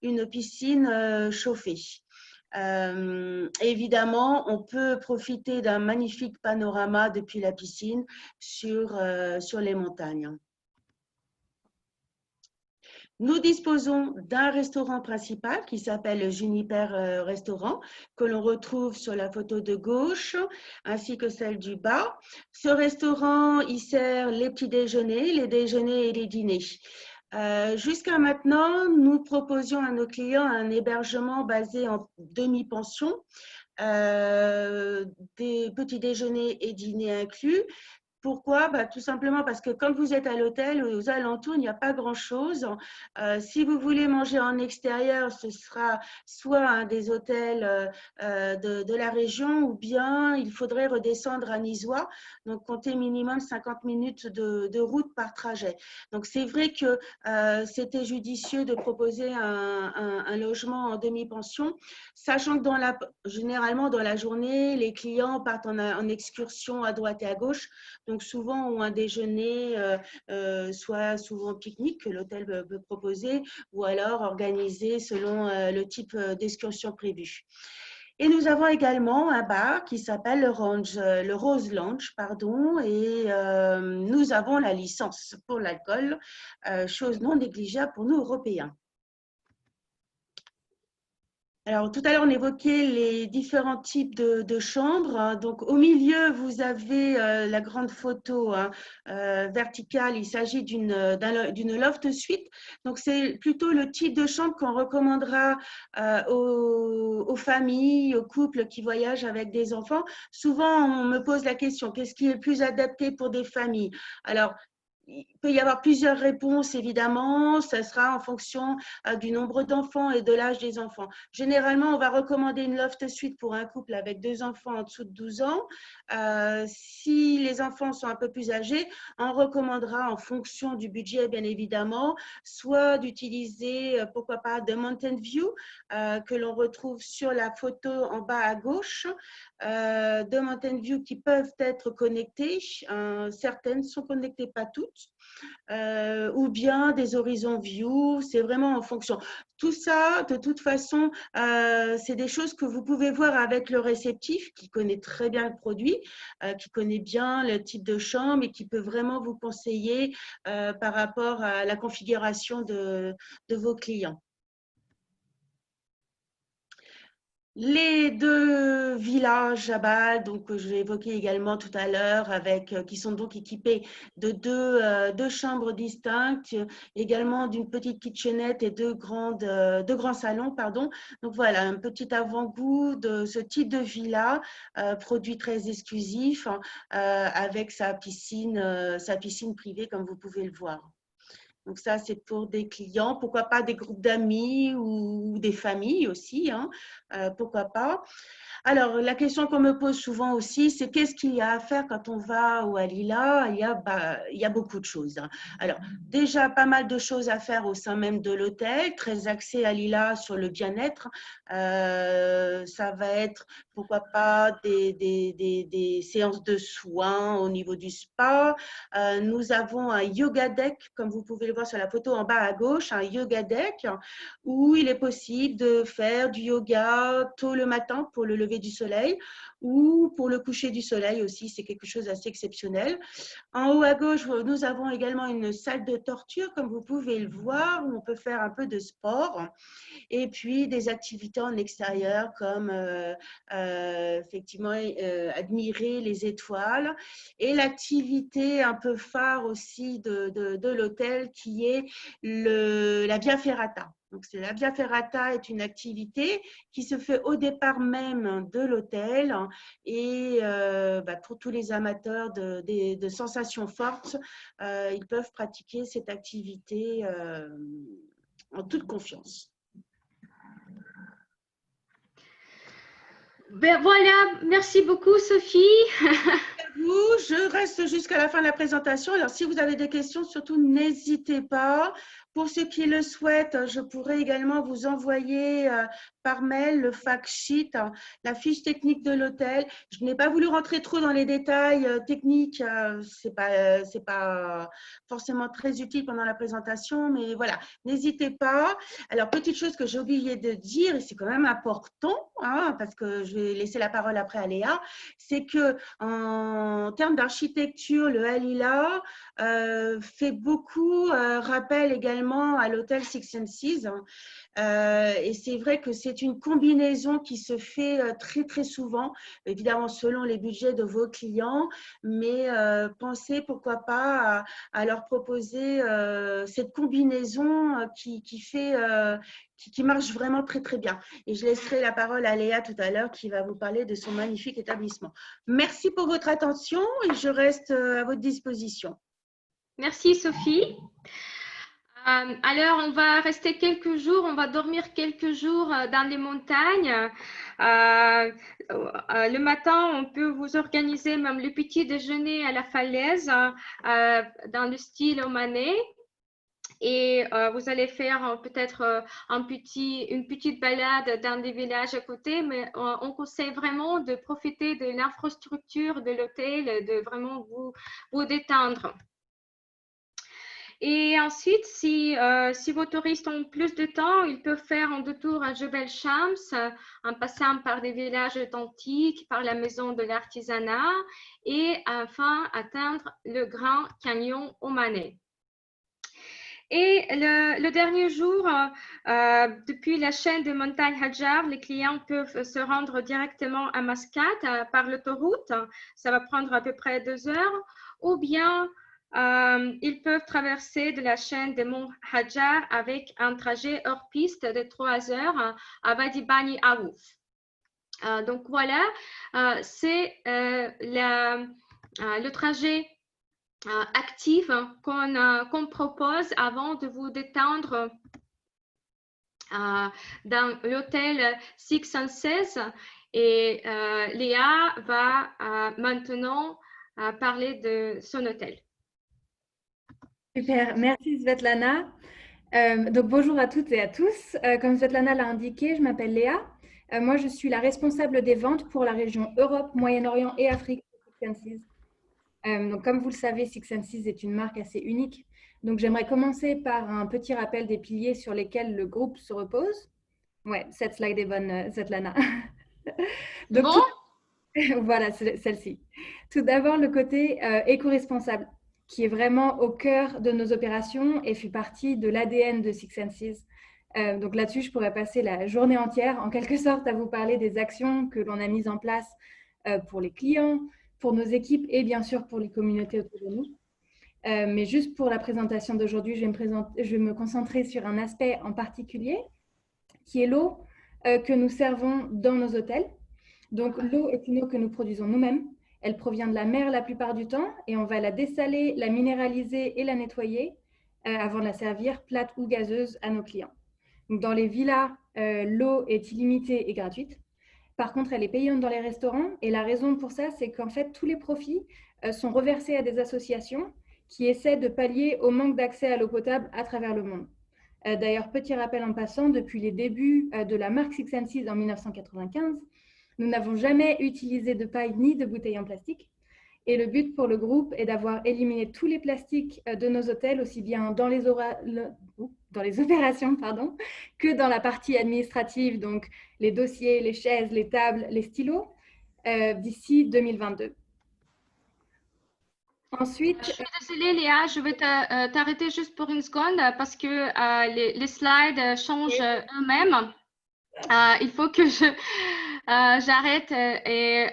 une piscine chauffée. Évidemment, on peut profiter d'un magnifique panorama depuis la piscine sur les montagnes. Nous disposons d'un restaurant principal qui s'appelle le Juniper Restaurant, que l'on retrouve sur la photo de gauche, ainsi que celle du bas. Ce restaurant, il sert les petits déjeuners, les déjeuners et les dîners. Jusqu'à maintenant, nous proposions à nos clients un hébergement basé en demi-pension, des petits déjeuners et dîners inclus. Pourquoi? Tout simplement parce que quand vous êtes à l'hôtel, aux alentours, il n'y a pas grand-chose. Si vous voulez manger en extérieur, ce sera soit un des hôtels de la région ou bien il faudrait redescendre à Nisois, donc compter minimum 50 minutes de route par trajet. Donc, c'est vrai que c'était judicieux de proposer un logement en demi-pension, sachant que généralement dans la journée, les clients partent en excursion à droite et à gauche. Donc, souvent, ont un déjeuner, soit souvent pique-nique que l'hôtel peut proposer, ou alors organisé selon le type d'excursion prévue. Et nous avons également un bar qui s'appelle le Rose Lounge, pardon, et nous avons la licence pour l'alcool, chose non négligeable pour nous, Européens. Alors, tout à l'heure, on évoquait les différents types de chambres. Donc, au milieu, vous avez la grande photo verticale. Il s'agit d'une loft suite. Donc, c'est plutôt le type de chambre qu'on recommandera aux familles, aux couples qui voyagent avec des enfants. Souvent, on me pose la question, qu'est-ce qui est le plus adapté pour des familles? Alors, il peut y avoir plusieurs réponses, évidemment. Ça sera en fonction du nombre d'enfants et de l'âge des enfants. Généralement, on va recommander une loft suite pour un couple avec 2 enfants en dessous de 12 ans. Si les enfants sont un peu plus âgés, on recommandera en fonction du budget, bien évidemment, soit d'utiliser, pourquoi pas, The Mountain View, que l'on retrouve sur la photo en bas à gauche. De Mountain View qui peuvent être connectées. Certaines sont connectées, pas toutes. Ou bien des horizons view, c'est vraiment en fonction. Tout ça, de toute façon, c'est des choses que vous pouvez voir avec le réceptif qui connaît très bien le produit, qui connaît bien le type de chambre et qui peut vraiment vous conseiller par rapport à la configuration de vos clients. Les 2 villas Jabal, donc que j'ai évoqué également tout à l'heure, qui sont donc équipées de deux chambres distinctes, également d'une petite kitchenette et deux grands salons, pardon. Donc voilà, un petit avant-goût de ce type de villa, produit très exclusif, avec sa piscine privée, comme vous pouvez le voir. Donc ça, c'est pour des clients, pourquoi pas des groupes d'amis ou des familles aussi, hein, pourquoi pas. Alors, la question qu'on me pose souvent aussi, c'est qu'est-ce qu'il y a à faire quand on va au Alila? Il y a beaucoup de choses. Alors, déjà, pas mal de choses à faire au sein même de l'hôtel, très axé à Lila sur le bien-être. Ça va être, pourquoi pas, des séances de soins au niveau du spa. Nous avons un yoga deck, comme vous pouvez le voir sur la photo en bas à gauche, un yoga deck où il est possible de faire du yoga tôt le matin pour le lever du soleil ou pour le coucher du soleil aussi. C'est quelque chose d'assez exceptionnel. En haut à gauche, nous avons également une salle de torture, comme vous pouvez le voir, où on peut faire un peu de sport. Et puis des activités en extérieur comme effectivement admirer les étoiles, et l'activité un peu phare aussi de l'hôtel qui est la Via Ferrata. Donc, la Via Ferrata est une activité qui se fait au départ même de l'hôtel, et pour tous les amateurs de sensations fortes, ils peuvent pratiquer cette activité en toute confiance. Ben voilà, merci beaucoup Sophie. Je reste jusqu'à la fin de la présentation. Alors, si vous avez des questions, surtout n'hésitez pas. Pour ceux qui le souhaitent, je pourrais également vous envoyer par mail le fact sheet, la fiche technique de l'hôtel. Je n'ai pas voulu rentrer trop dans les détails techniques. C'est pas forcément très utile pendant la présentation, mais voilà, n'hésitez pas. Alors, petite chose que j'ai oublié de dire, et c'est quand même important, parce que je vais laisser la parole après à Léa, c'est que en termes d'architecture, le Alila fait beaucoup rappel également à l'hôtel Six Senses. Et c'est vrai que c'est une combinaison qui se fait très, très souvent, évidemment selon les budgets de vos clients, mais pensez pourquoi pas à leur proposer cette combinaison qui marche vraiment très, très bien. Et je laisserai la parole à Léa tout à l'heure qui va vous parler de son magnifique établissement. Merci pour votre attention et je reste à votre disposition. Merci Sophie. Alors, on va rester quelques jours, on va dormir quelques jours dans les montagnes. Le matin, on peut vous organiser même le petit déjeuner à la falaise dans le style omanais. Et vous allez faire peut-être une petite balade dans des villages à côté, mais on conseille vraiment de profiter de l'infrastructure de l'hôtel, de vraiment vous détendre. Et ensuite, si vos touristes ont plus de temps, ils peuvent faire un détour à Jebel Shams en passant par des villages authentiques, par la maison de l'artisanat et enfin atteindre le Grand Canyon omanais. Et le dernier jour, depuis la chaîne de montagnes Hajar, les clients peuvent se rendre directement à Mascate par l'autoroute. Ça va prendre à peu près 2 heures. Ou bien, ils peuvent traverser de la chaîne des monts Hajar avec un trajet hors piste de 3 heures à Wadi Bani Aouf. Donc voilà, c'est le trajet active qu'on propose avant de vous détendre dans l'hôtel Six Senses. Et Léa va maintenant parler de son hôtel. Super, merci Svetlana. Donc bonjour à toutes et à tous. Comme Svetlana l'a indiqué, je m'appelle Léa. Moi, je suis la responsable des ventes pour la région Europe, Moyen-Orient et Afrique de Six Senses. Donc, comme vous le savez, Six Senses est une marque assez unique. Donc, j'aimerais commencer par un petit rappel des piliers sur lesquels le groupe se repose. Ouais, cette slide est bonne, Svetlana. Donc, Bon. voilà, celle-ci. Tout d'abord, le côté éco-responsable, qui est vraiment au cœur de nos opérations et fait partie de l'ADN de Six Senses. Donc là-dessus, je pourrais passer la journée entière, en quelque sorte, à vous parler des actions que l'on a mises en place pour les clients, pour nos équipes et bien sûr pour les communautés autour de nous. Mais juste pour la présentation d'aujourd'hui, je vais me concentrer sur un aspect en particulier, qui est l'eau que nous servons dans nos hôtels. Donc l'eau est une eau que nous produisons nous-mêmes. Elle provient de la mer la plupart du temps et on va la dessaler, la minéraliser et la nettoyer avant de la servir plate ou gazeuse à nos clients. Donc, dans les villas, l'eau est illimitée et gratuite. Par contre, elle est payante dans les restaurants. Et la raison pour ça, c'est qu'en fait, tous les profits sont reversés à des associations qui essaient de pallier au manque d'accès à l'eau potable à travers le monde. D'ailleurs, petit rappel en passant, depuis les débuts de la marque Six Senses en 1995, nous n'avons jamais utilisé de paille ni de bouteilles en plastique. Et le but pour le groupe est d'avoir éliminé tous les plastiques de nos hôtels, aussi bien dans les opérations, que dans la partie administrative, donc les dossiers, les chaises, les tables, les stylos, d'ici 2022. Ensuite, je suis désolée, Léa, je vais t'arrêter juste pour une seconde parce que les slides changent eux-mêmes. Il faut que j'arrête et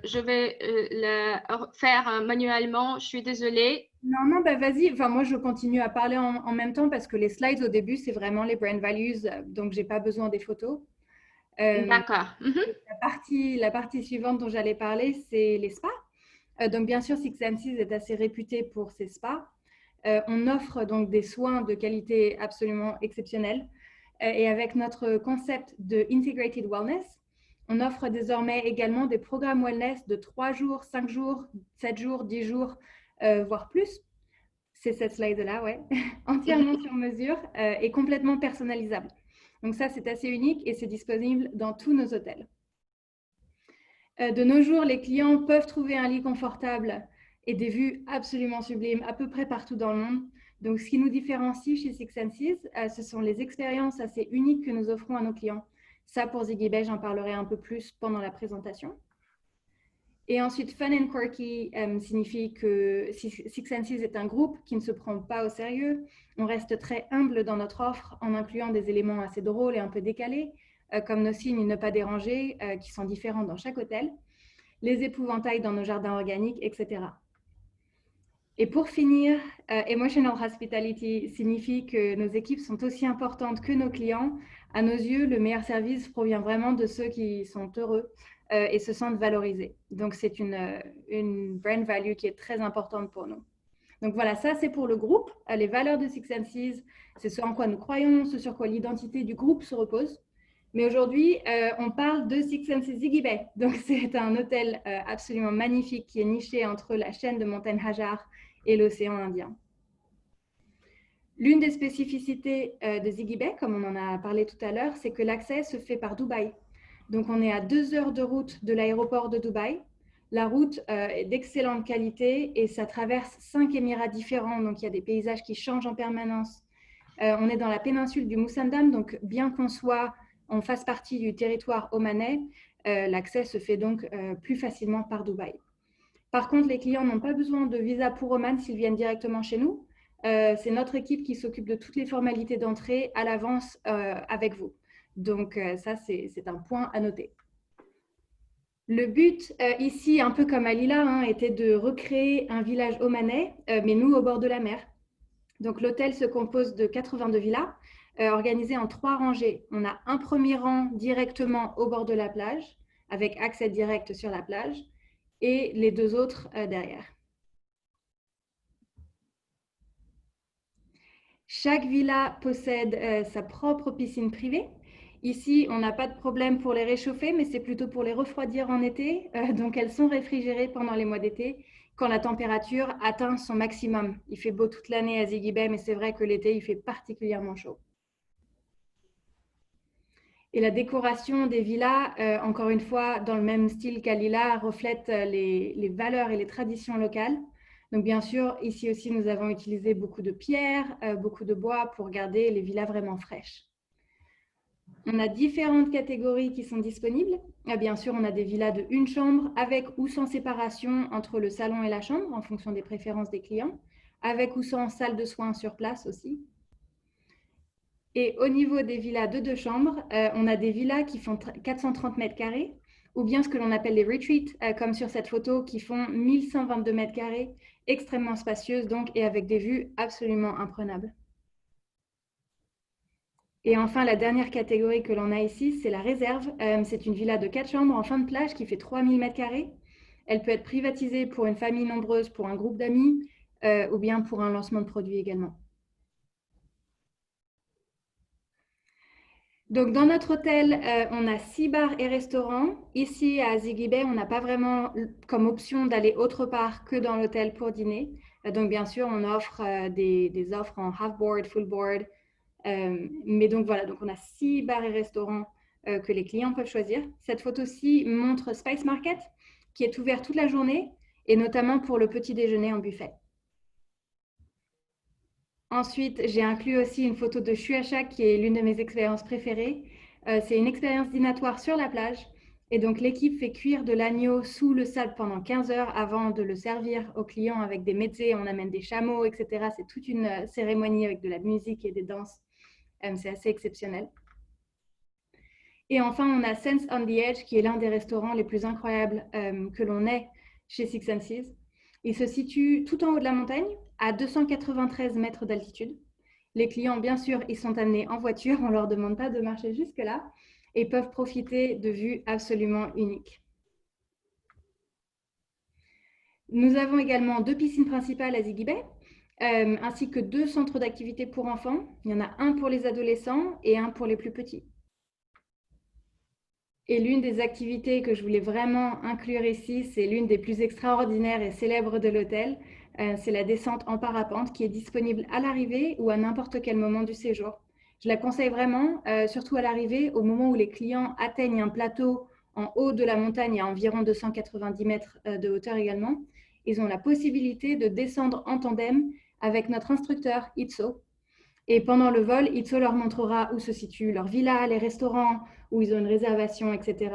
je vais le faire manuellement. Je suis désolée. Non, bah vas-y. Enfin, moi, je continue à parler en même temps parce que les slides au début, c'est vraiment les brand values, donc j'ai pas besoin des photos. D'accord. La partie suivante dont j'allais parler, c'est les spas. Donc, bien sûr, Six Senses est assez réputé pour ses spas. On offre donc des soins de qualité absolument exceptionnelle. Et avec notre concept de Integrated Wellness, on offre désormais également des programmes wellness de 3 jours, 5 jours, 7 jours, 10 jours, voire plus. C'est cette slide-là, ouais. Entièrement sur mesure et complètement personnalisable. Donc ça, c'est assez unique et c'est disponible dans tous nos hôtels. De nos jours, les clients peuvent trouver un lit confortable et des vues absolument sublimes à peu près partout dans le monde. Donc, ce qui nous différencie chez Six Senses, ce sont les expériences assez uniques que nous offrons à nos clients. Ça, pour Ziggy Bay, j'en parlerai un peu plus pendant la présentation. Et ensuite, Fun and Quirky signifie que Six Senses est un groupe qui ne se prend pas au sérieux. On reste très humble dans notre offre en incluant des éléments assez drôles et un peu décalés, comme nos signes ne pas déranger, qui sont différents dans chaque hôtel, les épouvantails dans nos jardins organiques, etc. Et pour finir, Emotional Hospitality signifie que nos équipes sont aussi importantes que nos clients. À nos yeux, le meilleur service provient vraiment de ceux qui sont heureux et se sentent valorisés. Donc, c'est une brand value qui est très importante pour nous. Donc voilà, ça c'est pour le groupe. Les valeurs de Six Senses, c'est ce en quoi nous croyons, ce sur quoi l'identité du groupe se repose. Mais aujourd'hui, on parle de Six Senses Ziggy Bay. Donc c'est un hôtel absolument magnifique qui est niché entre la chaîne de montagnes Hajar et l'océan Indien. L'une des spécificités de Ziggy Bay, comme on en a parlé tout à l'heure, c'est que l'accès se fait par Dubaï. Donc on est à 2 heures de route de l'aéroport de Dubaï. La route est d'excellente qualité et ça traverse 5 émirats différents, donc il y a des paysages qui changent en permanence. On est dans la péninsule du Musandam, donc bien qu'on soit en fasse partie du territoire omanais, l'accès se fait donc plus facilement par Dubaï. Par contre, les clients n'ont pas besoin de visa pour Oman s'ils viennent directement chez nous. C'est notre équipe qui s'occupe de toutes les formalités d'entrée à l'avance avec vous. Donc ça, c'est un point à noter. Le but ici, un peu comme à Lila, était de recréer un village omanais, mais nous au bord de la mer. Donc l'hôtel se compose de 82 villas organisées en 3 rangées. On a un premier rang directement au bord de la plage, avec accès direct sur la plage, et les 2 autres derrière. Chaque villa possède sa propre piscine privée. Ici, on n'a pas de problème pour les réchauffer, mais c'est plutôt pour les refroidir en été. Donc, elles sont réfrigérées pendant les mois d'été, quand la température atteint son maximum. Il fait beau toute l'année à Ziggy Bay, mais c'est vrai que l'été, il fait particulièrement chaud. Et la décoration des villas, encore une fois, dans le même style qu'à Lila, reflète les valeurs et les traditions locales. Donc, bien sûr, ici aussi, nous avons utilisé beaucoup de pierres, beaucoup de bois pour garder les villas vraiment fraîches. On a différentes catégories qui sont disponibles. Bien sûr, on a des villas de 1 chambre avec ou sans séparation entre le salon et la chambre en fonction des préférences des clients, avec ou sans salle de soins sur place aussi. Et au niveau des villas de 2 chambres, on a des villas qui font 430 mètres carrés ou bien ce que l'on appelle les retreats, comme sur cette photo, qui font 1122 mètres carrés, extrêmement spacieuses donc et avec des vues absolument imprenables. Et enfin, la dernière catégorie que l'on a ici, c'est la réserve. C'est une villa de 4 chambres en fin de plage qui fait 3000 mètres carrés. Elle peut être privatisée pour une famille nombreuse, pour un groupe d'amis ou bien pour un lancement de produit également. Donc, dans notre hôtel, on a 6 bars et restaurants. Ici, à Ziggy Bay, on n'a pas vraiment comme option d'aller autre part que dans l'hôtel pour dîner. Donc, bien sûr, on offre des offres en half-board, full-board. Mais donc, voilà, donc on a 6 bars et restaurants que les clients peuvent choisir. Cette photo-ci montre Spice Market, qui est ouvert toute la journée et notamment pour le petit déjeuner en buffet. Ensuite, j'ai inclus aussi une photo de Shueisha qui est l'une de mes expériences préférées. C'est une expérience dînatoire sur la plage. Et donc, l'équipe fait cuire de l'agneau sous le sable pendant 15 heures avant de le servir aux clients avec des métiers. On amène des chameaux, etc. C'est toute une cérémonie avec de la musique et des danses. C'est assez exceptionnel. Et enfin, on a Sense on the Edge, qui est l'un des restaurants les plus incroyables que l'on ait chez Six Senses. Il se situe tout en haut de la montagne, à 293 mètres d'altitude. Les clients, bien sûr, ils sont amenés en voiture. On ne leur demande pas de marcher jusque-là et peuvent profiter de vues absolument uniques. Nous avons également 2 piscines principales à Ziggy Bay, ainsi que 2 centres d'activité pour enfants. Il y en a un pour les adolescents et un pour les plus petits. Et l'une des activités que je voulais vraiment inclure ici, c'est l'une des plus extraordinaires et célèbres de l'hôtel. C'est la descente en parapente qui est disponible à l'arrivée ou à n'importe quel moment du séjour. Je la conseille vraiment, surtout à l'arrivée, au moment où les clients atteignent un plateau en haut de la montagne à environ 290 mètres de hauteur également. Ils ont la possibilité de descendre en tandem avec notre instructeur Itso. Et pendant le vol, Itso leur montrera où se situe leur villa, les restaurants, où ils ont une réservation, etc.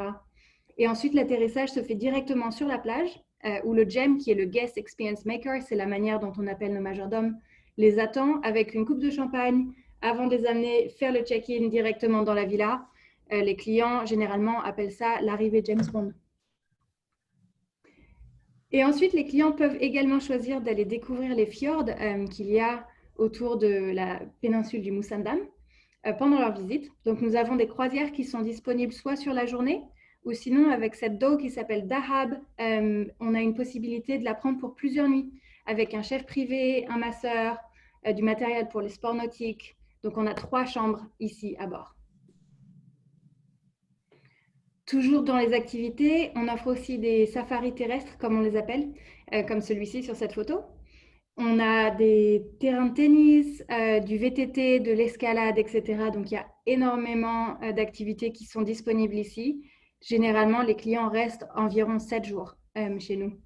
Et ensuite, l'atterrissage se fait directement sur la plage, où le GEM, qui est le Guest Experience Maker, c'est la manière dont on appelle nos majordomes, les attend avec une coupe de champagne avant de les amener faire le check-in directement dans la villa. Les clients, généralement, appellent ça l'arrivée James Bond. Et ensuite, les clients peuvent également choisir d'aller découvrir les fjords qu'il y a autour de la péninsule du Musandam pendant leur visite. Donc, nous avons des croisières qui sont disponibles soit sur la journée ou sinon avec cette dhow qui s'appelle Dahab, on a une possibilité de la prendre pour plusieurs nuits avec un chef privé, un masseur, du matériel pour les sports nautiques. Donc, on a 3 chambres ici à bord. Toujours dans les activités, on offre aussi des safaris terrestres, comme on les appelle, comme celui-ci sur cette photo. On a des terrains de tennis, du VTT, de l'escalade, etc. Donc, il y a énormément d'activités qui sont disponibles ici. Généralement, les clients restent environ 7 jours chez nous.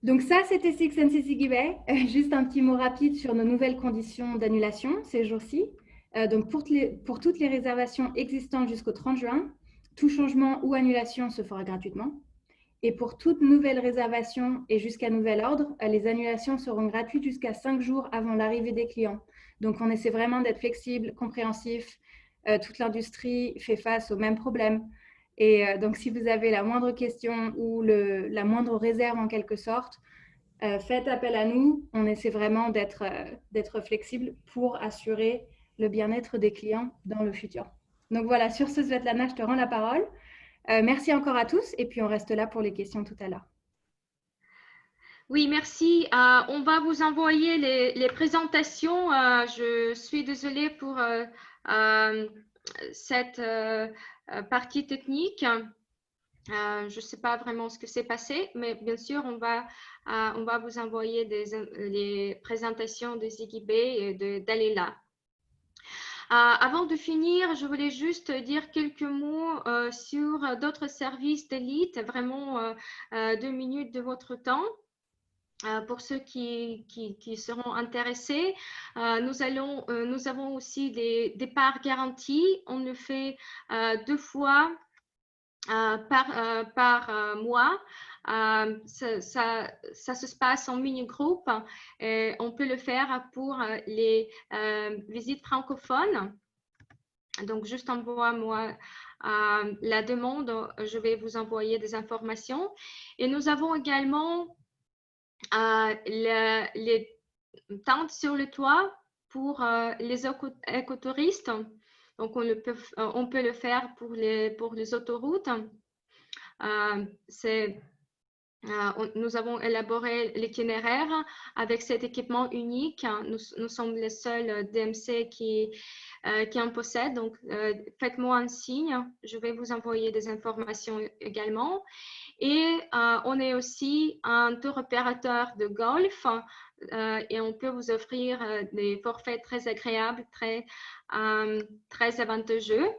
Donc ça, c'était Six Senses Ziggy Bay. Juste un petit mot rapide sur nos nouvelles conditions d'annulation ces jours-ci. Donc pour toutes les réservations existantes jusqu'au 30 juin, tout changement ou annulation se fera gratuitement. Et pour toute nouvelle réservation et jusqu'à nouvel ordre, les annulations seront gratuites jusqu'à 5 jours avant l'arrivée des clients. Donc, on essaie vraiment d'être flexible, compréhensif. Toute l'industrie fait face aux mêmes problèmes. Et donc, si vous avez la moindre question ou la moindre réserve en quelque sorte, faites appel à nous. On essaie vraiment d'être flexible pour assurer le bien-être des clients dans le futur. Donc voilà, sur ce, Svetlana, je te rends la parole. Merci encore à tous et puis on reste là pour les questions tout à l'heure. Oui, merci. On va vous envoyer les présentations. Je suis désolée pour cette partie technique. Je ne sais pas vraiment ce que s'est passé, mais bien sûr, on va vous envoyer les présentations de Ziggy Bay et d'Alela. Avant de finir, je voulais juste dire quelques mots sur d'autres services d'élite, vraiment 2 minutes de votre temps. Pour ceux qui seront intéressés, nous avons aussi des départs garantis. On le fait 2 fois par mois. Ça se passe en mini-groupe. On peut le faire pour les visites francophones. Donc, juste envoie-moi la demande. Je vais vous envoyer des informations. Et nous avons également les tentes sur le toit pour les écotouristes. Donc, on peut le faire pour les autoroutes. Nous avons élaboré l'itinéraire avec cet équipement unique. Nous sommes les seuls DMC qui en possèdent. Donc, faites-moi un signe. Je vais vous envoyer des informations également. Et on est aussi un tour opérateur de golf et on peut vous offrir des forfaits très agréables, très avantageux.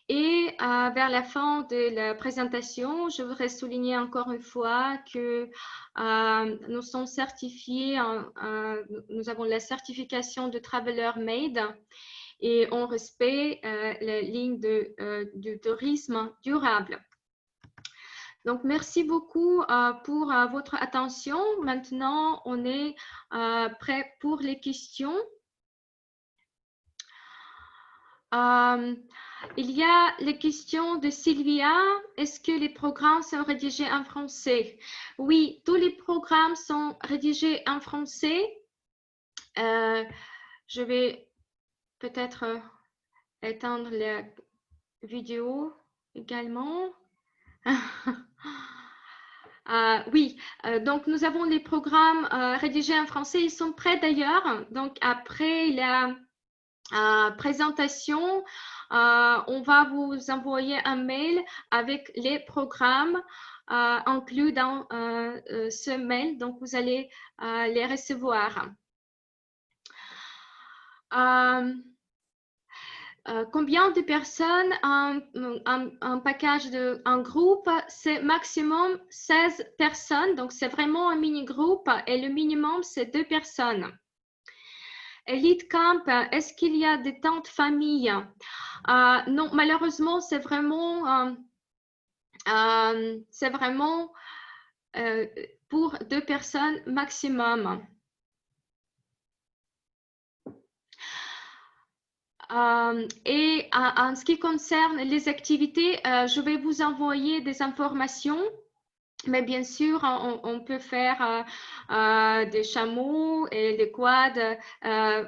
Et vers la fin de la présentation, je voudrais souligner encore une fois que nous sommes certifiés, nous avons la certification de Traveler Made et on respecte la ligne du tourisme durable. Donc, merci beaucoup pour votre attention. Maintenant, on est prêt pour les questions. Il y a les questions de Sylvia. Est-ce que les programmes sont rédigés en français? Oui, tous les programmes sont rédigés en français. Je vais peut-être éteindre la vidéo également. Oui, donc nous avons les programmes rédigés en français. Ils sont prêts d'ailleurs. Donc, après la présentation, on va vous envoyer un mail avec les programmes inclus dans ce mail. Donc, vous allez les recevoir. Combien de personnes un package un groupe? C'est maximum 16 personnes. Donc, c'est vraiment un mini-groupe et le minimum, c'est 2 personnes. Elite Camp, est-ce qu'il y a des tentes famille? Non, malheureusement, c'est vraiment pour 2 personnes maximum. Et en ce qui concerne les activités, je vais vous envoyer des informations. Mais bien sûr, on peut faire des chameaux et des quads.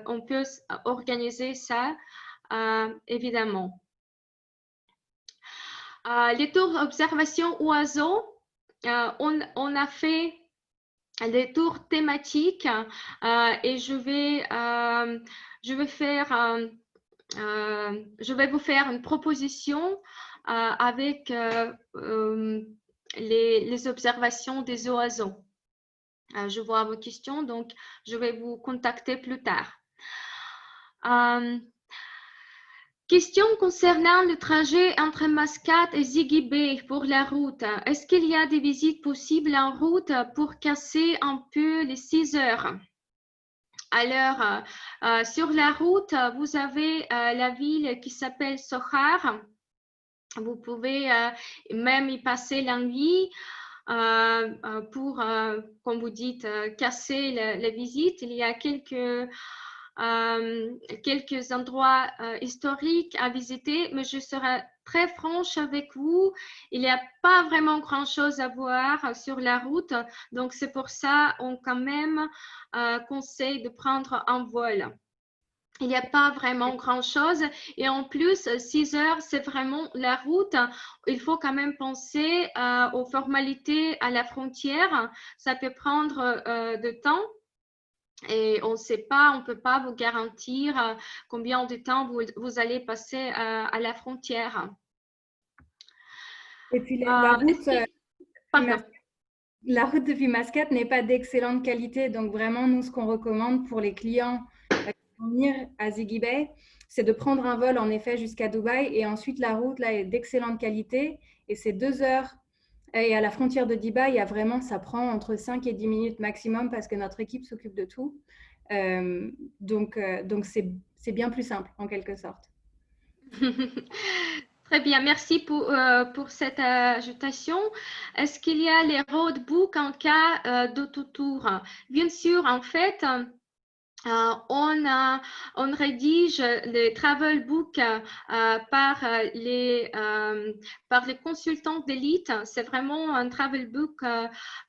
On peut organiser ça, évidemment. Les tours observation oiseaux, on a fait des tours thématiques et je vais vous faire une proposition avec les observations des oiseaux. Je vois vos questions, donc je vais vous contacter plus tard. Question concernant le trajet entre Mascate et Ziggy Bay pour la route. Est-ce qu'il y a des visites possibles en route pour casser un peu les 6 heures? Alors, sur la route, vous avez la ville qui s'appelle Sohar. Vous pouvez même y passer la nuit pour, comme vous dites, casser la visite. Il y a quelques endroits historiques à visiter, mais je serai très franche avec vous. Il n'y a pas vraiment grand-chose à voir sur la route. Donc, c'est pour ça qu'on quand même conseille de prendre un vol. Il n'y a pas vraiment grand-chose. Et en plus, 6 heures, c'est vraiment la route. Il faut quand même penser aux formalités à la frontière. Ça peut prendre de temps. Et on ne sait pas, on ne peut pas vous garantir combien de temps vous allez passer à la frontière. Et puis la route depuis Mascate n'est pas d'excellente qualité. Donc vraiment, nous, ce qu'on recommande pour les clients venir à Ziggy Bay, c'est de prendre un vol en effet jusqu'à Dubaï et ensuite la route là est d'excellente qualité et c'est 2 heures et à la frontière de Dubaï, il y a vraiment, ça prend entre 5 et 10 minutes maximum parce que notre équipe s'occupe de tout. Donc c'est bien plus simple en quelque sorte. Très bien, merci pour cette ajoutation. Est-ce qu'il y a les roadbooks en cas d'autotour? Bien sûr, en fait, on rédige les travel books par les consultants d'élite. C'est vraiment un travel book,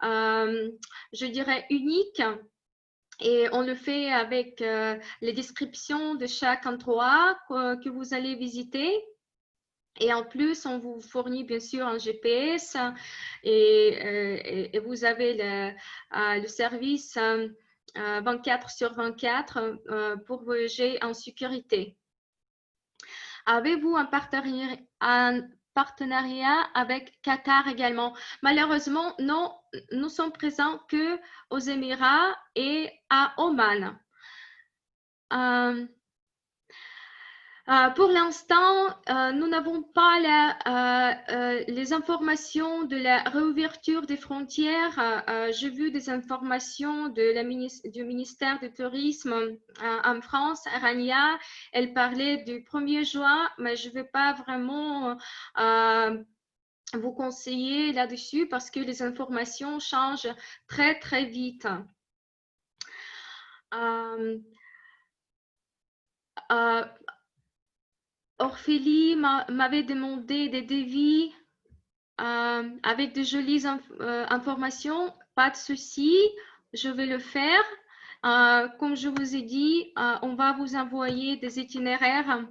je dirais, unique. Et on le fait avec les descriptions de chaque endroit que vous allez visiter. Et en plus, on vous fournit bien sûr un GPS et vous avez le service 24/24 pour voyager en sécurité. Avez-vous un partenariat avec Qatar également? Malheureusement, non, nous sommes présents que aux Émirats et à Oman. Pour l'instant, nous n'avons pas les informations de la réouverture des frontières. J'ai vu des informations du ministère du Tourisme en France, Rania. Elle parlait du 1er juin, mais je ne vais pas vraiment vous conseiller là-dessus parce que les informations changent très, très vite. Orphélie m'avait demandé des devis avec de jolies informations. Pas de souci, je vais le faire. Comme je vous ai dit, on va vous envoyer des itinéraires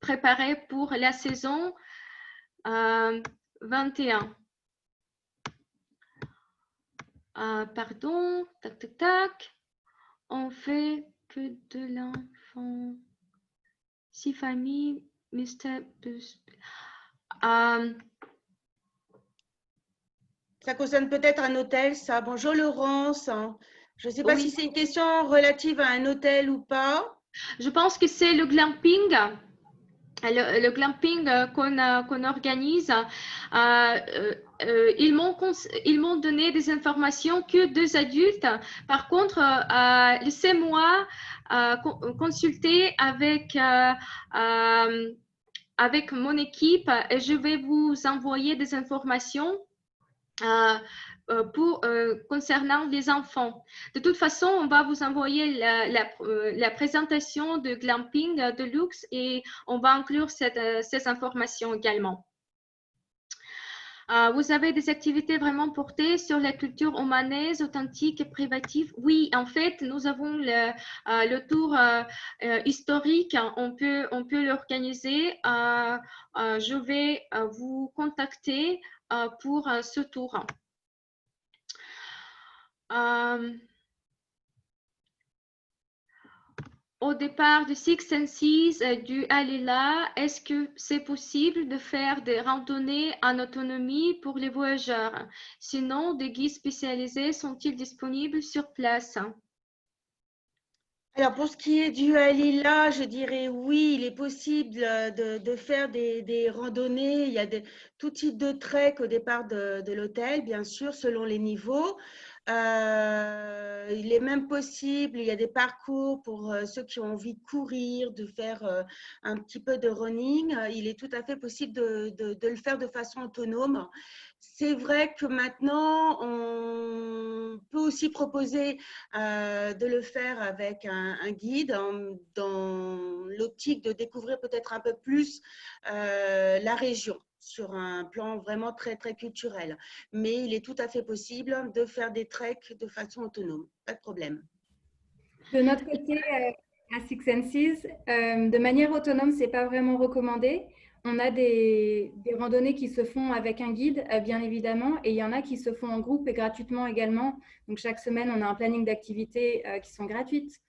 préparés pour la saison 21. Pardon, tac, tac, tac. On fait que de l'enfant. 6 familles, Mr. Ça concerne peut-être un hôtel, ça. Bonjour Laurence. Je ne sais pas Oui. si c'est une question relative à un hôtel ou pas. Je pense que c'est le glamping. Le glamping qu'on organise, ils m'ont donné des informations que 2 adultes. Par contre, laissez-moi consulter avec mon équipe et je vais vous envoyer des informations concernant les enfants. De toute façon, on va vous envoyer la présentation de glamping de luxe et on va inclure ces informations également. Vous avez des activités vraiment portées sur la culture omanaise, authentique et privative? Oui, en fait, nous avons le tour historique. On peut l'organiser. Je vais vous contacter pour ce tour. Au départ du Six Senses du Alila, est-ce que c'est possible de faire des randonnées en autonomie pour les voyageurs? Sinon, des guides spécialisés sont-ils disponibles sur place? Alors, pour ce qui est du Halila, je dirais oui, il est possible de faire des randonnées. Il y a tout type de trek au départ de l'hôtel, bien sûr, selon les niveaux. Il est même possible, il y a des parcours pour ceux qui ont envie de courir, de faire un petit peu de running. Il est tout à fait possible de le faire de façon autonome. C'est vrai que maintenant, on peut aussi proposer de le faire avec un guide dans l'optique de découvrir peut-être un peu plus la région sur un plan vraiment très, très culturel. Mais il est tout à fait possible de faire des treks de façon autonome, pas de problème. De notre côté, à Six Senses, de manière autonome, ce n'est pas vraiment recommandé. On a des randonnées qui se font avec un guide, bien évidemment, et il y en a qui se font en groupe et gratuitement également. Donc, chaque semaine, on a un planning d'activités qui sont gratuites,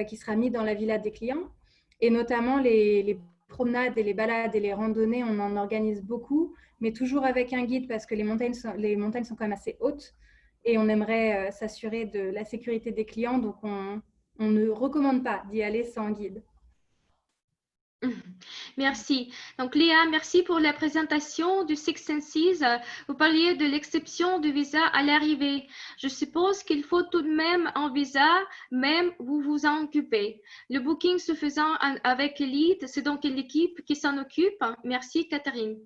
qui sera mis dans la villa des clients. Et notamment, les promenades et les balades et les randonnées, on en organise beaucoup, mais toujours avec un guide parce que les montagnes sont quand même assez hautes et on aimerait s'assurer de la sécurité des clients. Donc, on ne recommande pas d'y aller sans guide. Merci. Donc, Léa, merci pour la présentation du Six Senses. Vous parliez de l'exception du visa à l'arrivée. Je suppose qu'il faut tout de même un visa, même vous vous en occupez. Le booking se faisant avec Elite, c'est donc l'équipe qui s'en occupe. Merci, Catherine.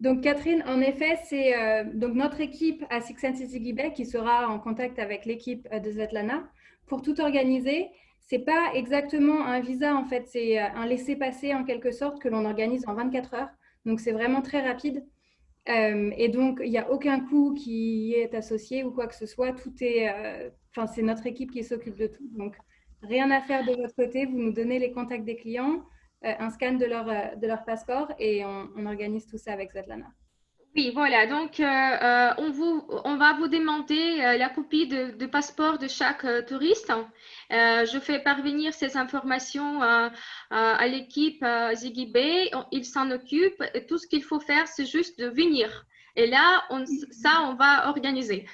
Donc, Catherine, en effet, c'est donc notre équipe à Six Senses Igibé qui sera en contact avec l'équipe de Svetlana pour tout organiser. Ce n'est pas exactement un visa, en fait, c'est un laissez-passer en quelque sorte que l'on organise en 24 heures. Donc, c'est vraiment très rapide. Et donc, il n'y a aucun coût qui y est associé ou quoi que ce soit. Tout est, c'est notre équipe qui s'occupe de tout. Donc, rien à faire de votre côté. Vous nous donnez les contacts des clients, un scan de leur passeport et on organise tout ça avec Svetlana. Oui, voilà. Donc, on va vous demander la copie de passeport de chaque touriste. Je fais parvenir ces informations à l'équipe Ziggy Bay. Ils s'en occupent. Et tout ce qu'il faut faire, c'est juste de venir. Et là, on va organiser.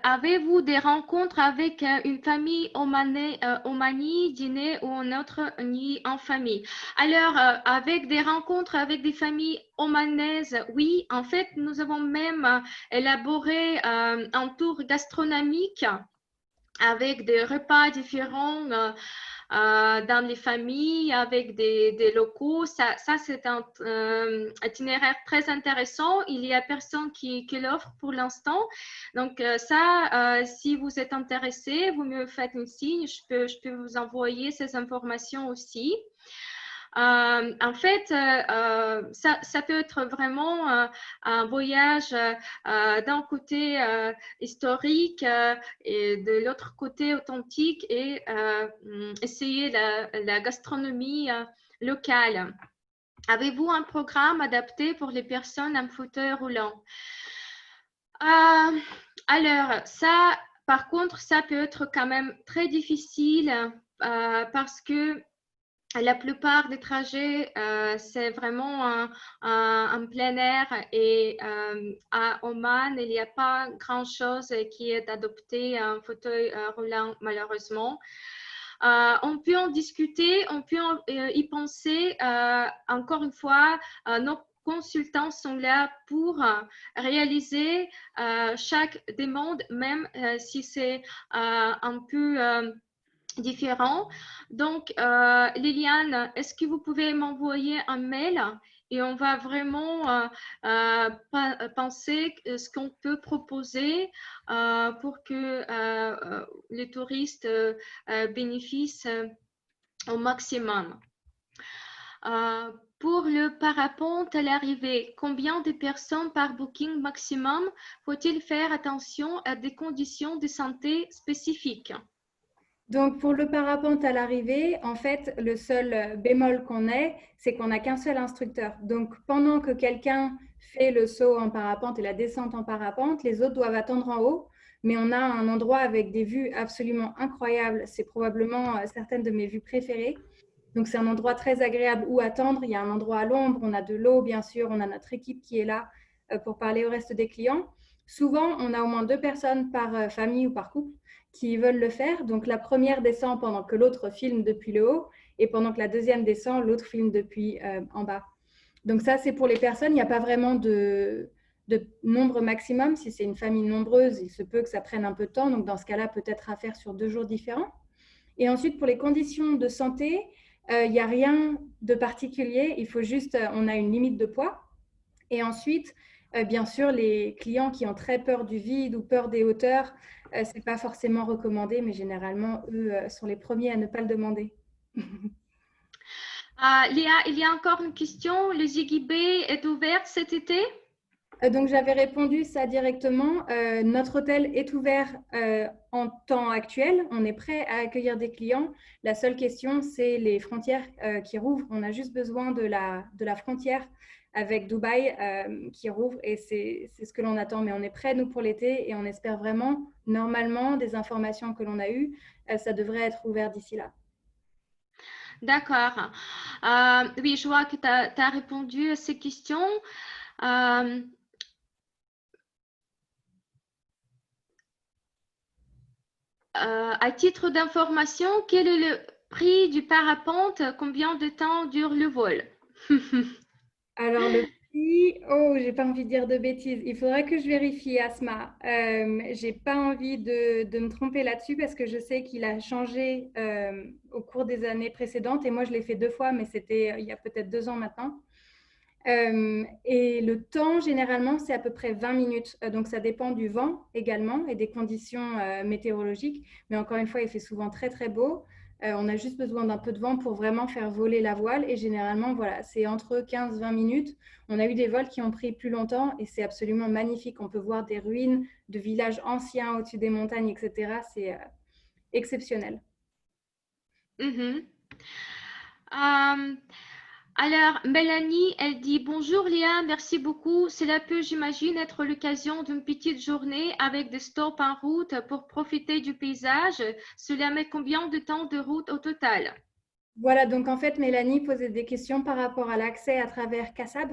Avez-vous des rencontres avec une famille Omani, dîner ou un autre nuit en famille? Alors, avec des rencontres avec des familles omanaises, oui. En fait, nous avons même élaboré un tour gastronomique avec des repas différents dans les familles, avec des locaux. Ça c'est un itinéraire très intéressant. Il y a personne qui l'offre pour l'instant. Donc, si vous êtes intéressé, vous me faites un signe. Je peux vous envoyer ces informations aussi. En fait, ça peut être vraiment un voyage d'un côté historique et de l'autre côté authentique et essayer la gastronomie locale. Avez-vous un programme adapté pour les personnes en fauteuil roulant? Alors, ça, par contre, ça peut être quand même très difficile parce que la plupart des trajets, c'est vraiment en plein air et à Oman, il n'y a pas grand-chose qui est adopté en fauteuil roulant, malheureusement. On peut en discuter, on peut y penser. Encore une fois, nos consultants sont là pour réaliser chaque demande, même si c'est un peu différents. Donc, Liliane, est-ce que vous pouvez m'envoyer un mail et on va vraiment penser ce qu'on peut proposer pour que les touristes bénéficient au maximum. Pour le parapente à l'arrivée, combien de personnes par booking maximum? Faut-il faire attention à des conditions de santé spécifiques? Donc, pour le parapente à l'arrivée, en fait, le seul bémol qu'on ait, c'est qu'on n'a qu'un seul instructeur. Donc, pendant que quelqu'un fait le saut en parapente et la descente en parapente, les autres doivent attendre en haut. Mais on a un endroit avec des vues absolument incroyables. C'est probablement certaines de mes vues préférées. Donc, c'est un endroit très agréable où attendre. Il y a un endroit à l'ombre, on a de l'eau, bien sûr. On a notre équipe qui est là pour parler au reste des clients. Souvent, on a au moins 2 personnes par famille ou par couple qui veulent le faire. Donc, la première descend pendant que l'autre filme depuis le haut et pendant que la deuxième descend, l'autre filme depuis en bas. Donc, ça, c'est pour les personnes. Il n'y a pas vraiment de nombre maximum. Si c'est une famille nombreuse, il se peut que ça prenne un peu de temps. Donc, dans ce cas-là, peut-être à faire sur 2 jours différents. Et ensuite, pour les conditions de santé, il n'y a rien de particulier. Il faut juste, on a une limite de poids. Et ensuite, bien sûr, les clients qui ont très peur du vide ou peur des hauteurs, ce n'est pas forcément recommandé, mais généralement, eux sont les premiers à ne pas le demander. Léa, il y a encore une question. Le Ziggy Bay est ouvert cet été? Donc, j'avais répondu ça directement. Notre hôtel est ouvert en temps actuel. On est prêt à accueillir des clients. La seule question, c'est les frontières qui rouvrent. On a juste besoin de la frontière avec Dubaï qui rouvre et c'est ce que l'on attend. Mais on est prêt, nous, pour l'été et on espère vraiment, normalement, des informations que l'on a eues, ça devrait être ouvert d'ici là. D'accord. Oui, je vois que tu as répondu à ces questions. À titre d'information, quel est le prix du parapente? Combien de temps dure le vol? Alors, le prix, oh, j'ai pas envie de dire de bêtises. Il faudrait que je vérifie, Asma. J'ai pas envie de me tromper là-dessus parce que je sais qu'il a changé au cours des années précédentes et moi, je l'ai fait 2 fois, mais c'était il y a peut-être 2 ans maintenant. Et le temps, généralement, c'est à peu près 20 minutes. Donc, ça dépend du vent également et des conditions météorologiques. Mais encore une fois, il fait souvent très, très beau. On a juste besoin d'un peu de vent pour vraiment faire voler la voile. Et généralement, voilà, c'est entre 15-20 minutes. On a eu des vols qui ont pris plus longtemps et c'est absolument magnifique. On peut voir des ruines de villages anciens au-dessus des montagnes, etc. C'est exceptionnel. Alors, Mélanie, elle dit bonjour Léa, merci beaucoup. Cela peut, j'imagine, être l'occasion d'une petite journée avec des stops en route pour profiter du paysage. Cela met combien de temps de route au total? Voilà, donc en fait, Mélanie posait des questions par rapport à l'accès à travers Kassab,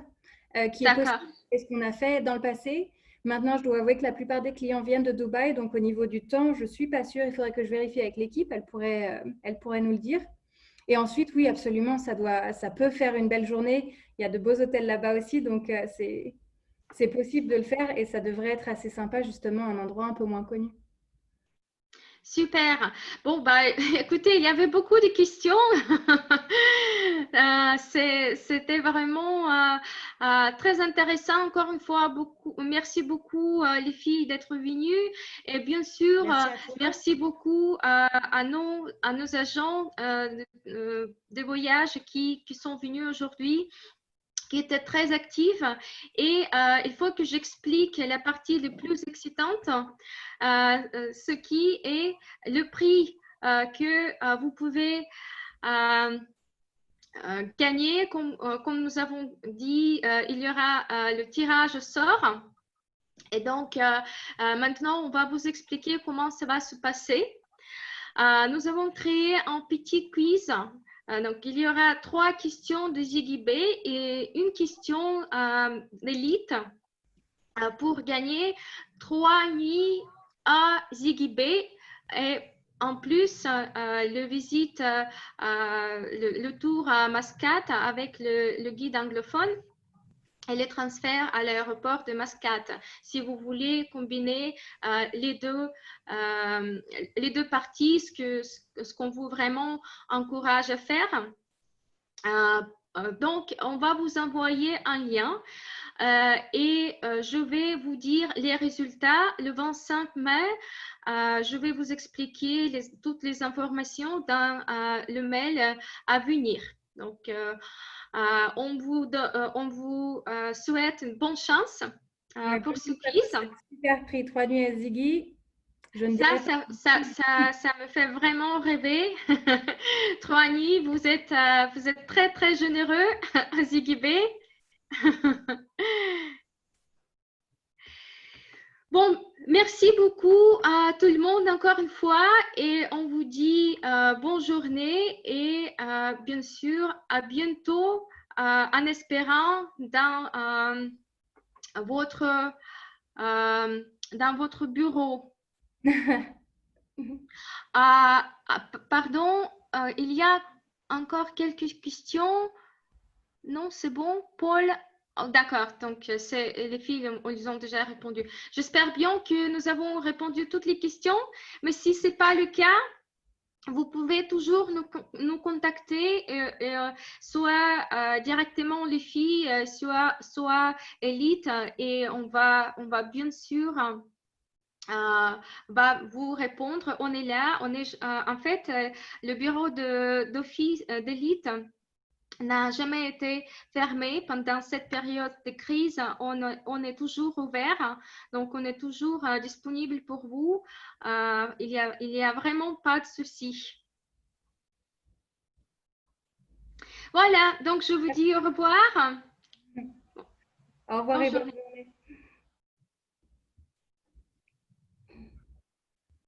qui est possible, D'accord. et ce qu'on a fait dans le passé. Maintenant, je dois avouer que la plupart des clients viennent de Dubaï, donc au niveau du temps, je ne suis pas sûre. Il faudrait que je vérifie avec l'équipe, elle pourrait nous le dire. Et ensuite, oui, absolument, ça peut faire une belle journée. Il y a de beaux hôtels là-bas aussi, donc c'est possible de le faire et ça devrait être assez sympa, justement, un endroit un peu moins connu. Super. Bon, bah, écoutez, il y avait beaucoup de questions. C'était vraiment très intéressant. Encore une fois, merci beaucoup les filles d'être venues. Et bien sûr, Merci à toi. merci beaucoup à nos agents de voyage qui sont venus aujourd'hui, qui était très active. Et il faut que j'explique la partie la plus excitante, ce qui est le prix que vous pouvez gagner. Comme nous avons dit, il y aura le tirage au sort. Et donc, maintenant, on va vous expliquer comment ça va se passer. Nous avons créé un petit quiz. Donc, il y aura 3 questions de Ziggy B et une question d'élite pour gagner 3 nuits à Ziggy B. Et en plus, le tour à Mascate avec le guide anglophone et les transferts à l'aéroport de Mascate. Si vous voulez combiner les deux parties, ce qu'on vous vraiment encourage à faire. Donc, on va vous envoyer un lien et je vais vous dire les résultats le 25 mai. Je vais vous expliquer toutes les informations dans le mail à venir. Donc, on vous souhaite une bonne chance pour ce quiz. Super prix, 3 nuits à Ziggy. Je ne dirais pas. Ça me fait vraiment rêver. 3 nuits, vous êtes très, très généreux, Ziggy B. Bon, merci beaucoup à tout le monde encore une fois et on vous dit bonne journée et bien sûr à bientôt en espérant dans votre bureau. Pardon, il y a encore quelques questions. Non, c'est bon. Paul, oh, d'accord, donc les filles, ils ont déjà répondu. J'espère bien que nous avons répondu toutes les questions, mais si ce n'est pas le cas, vous pouvez toujours nous contacter, soit directement les filles, soit Elite, et on va bien sûr va vous répondre. On est là, en fait, le bureau d'office d'Elite n'a jamais été fermé pendant cette période de crise. On est toujours ouvert, donc on est toujours disponible pour vous. Il y a vraiment pas de souci. Voilà, donc je vous dis au revoir. Au revoir et bonne journée. journée.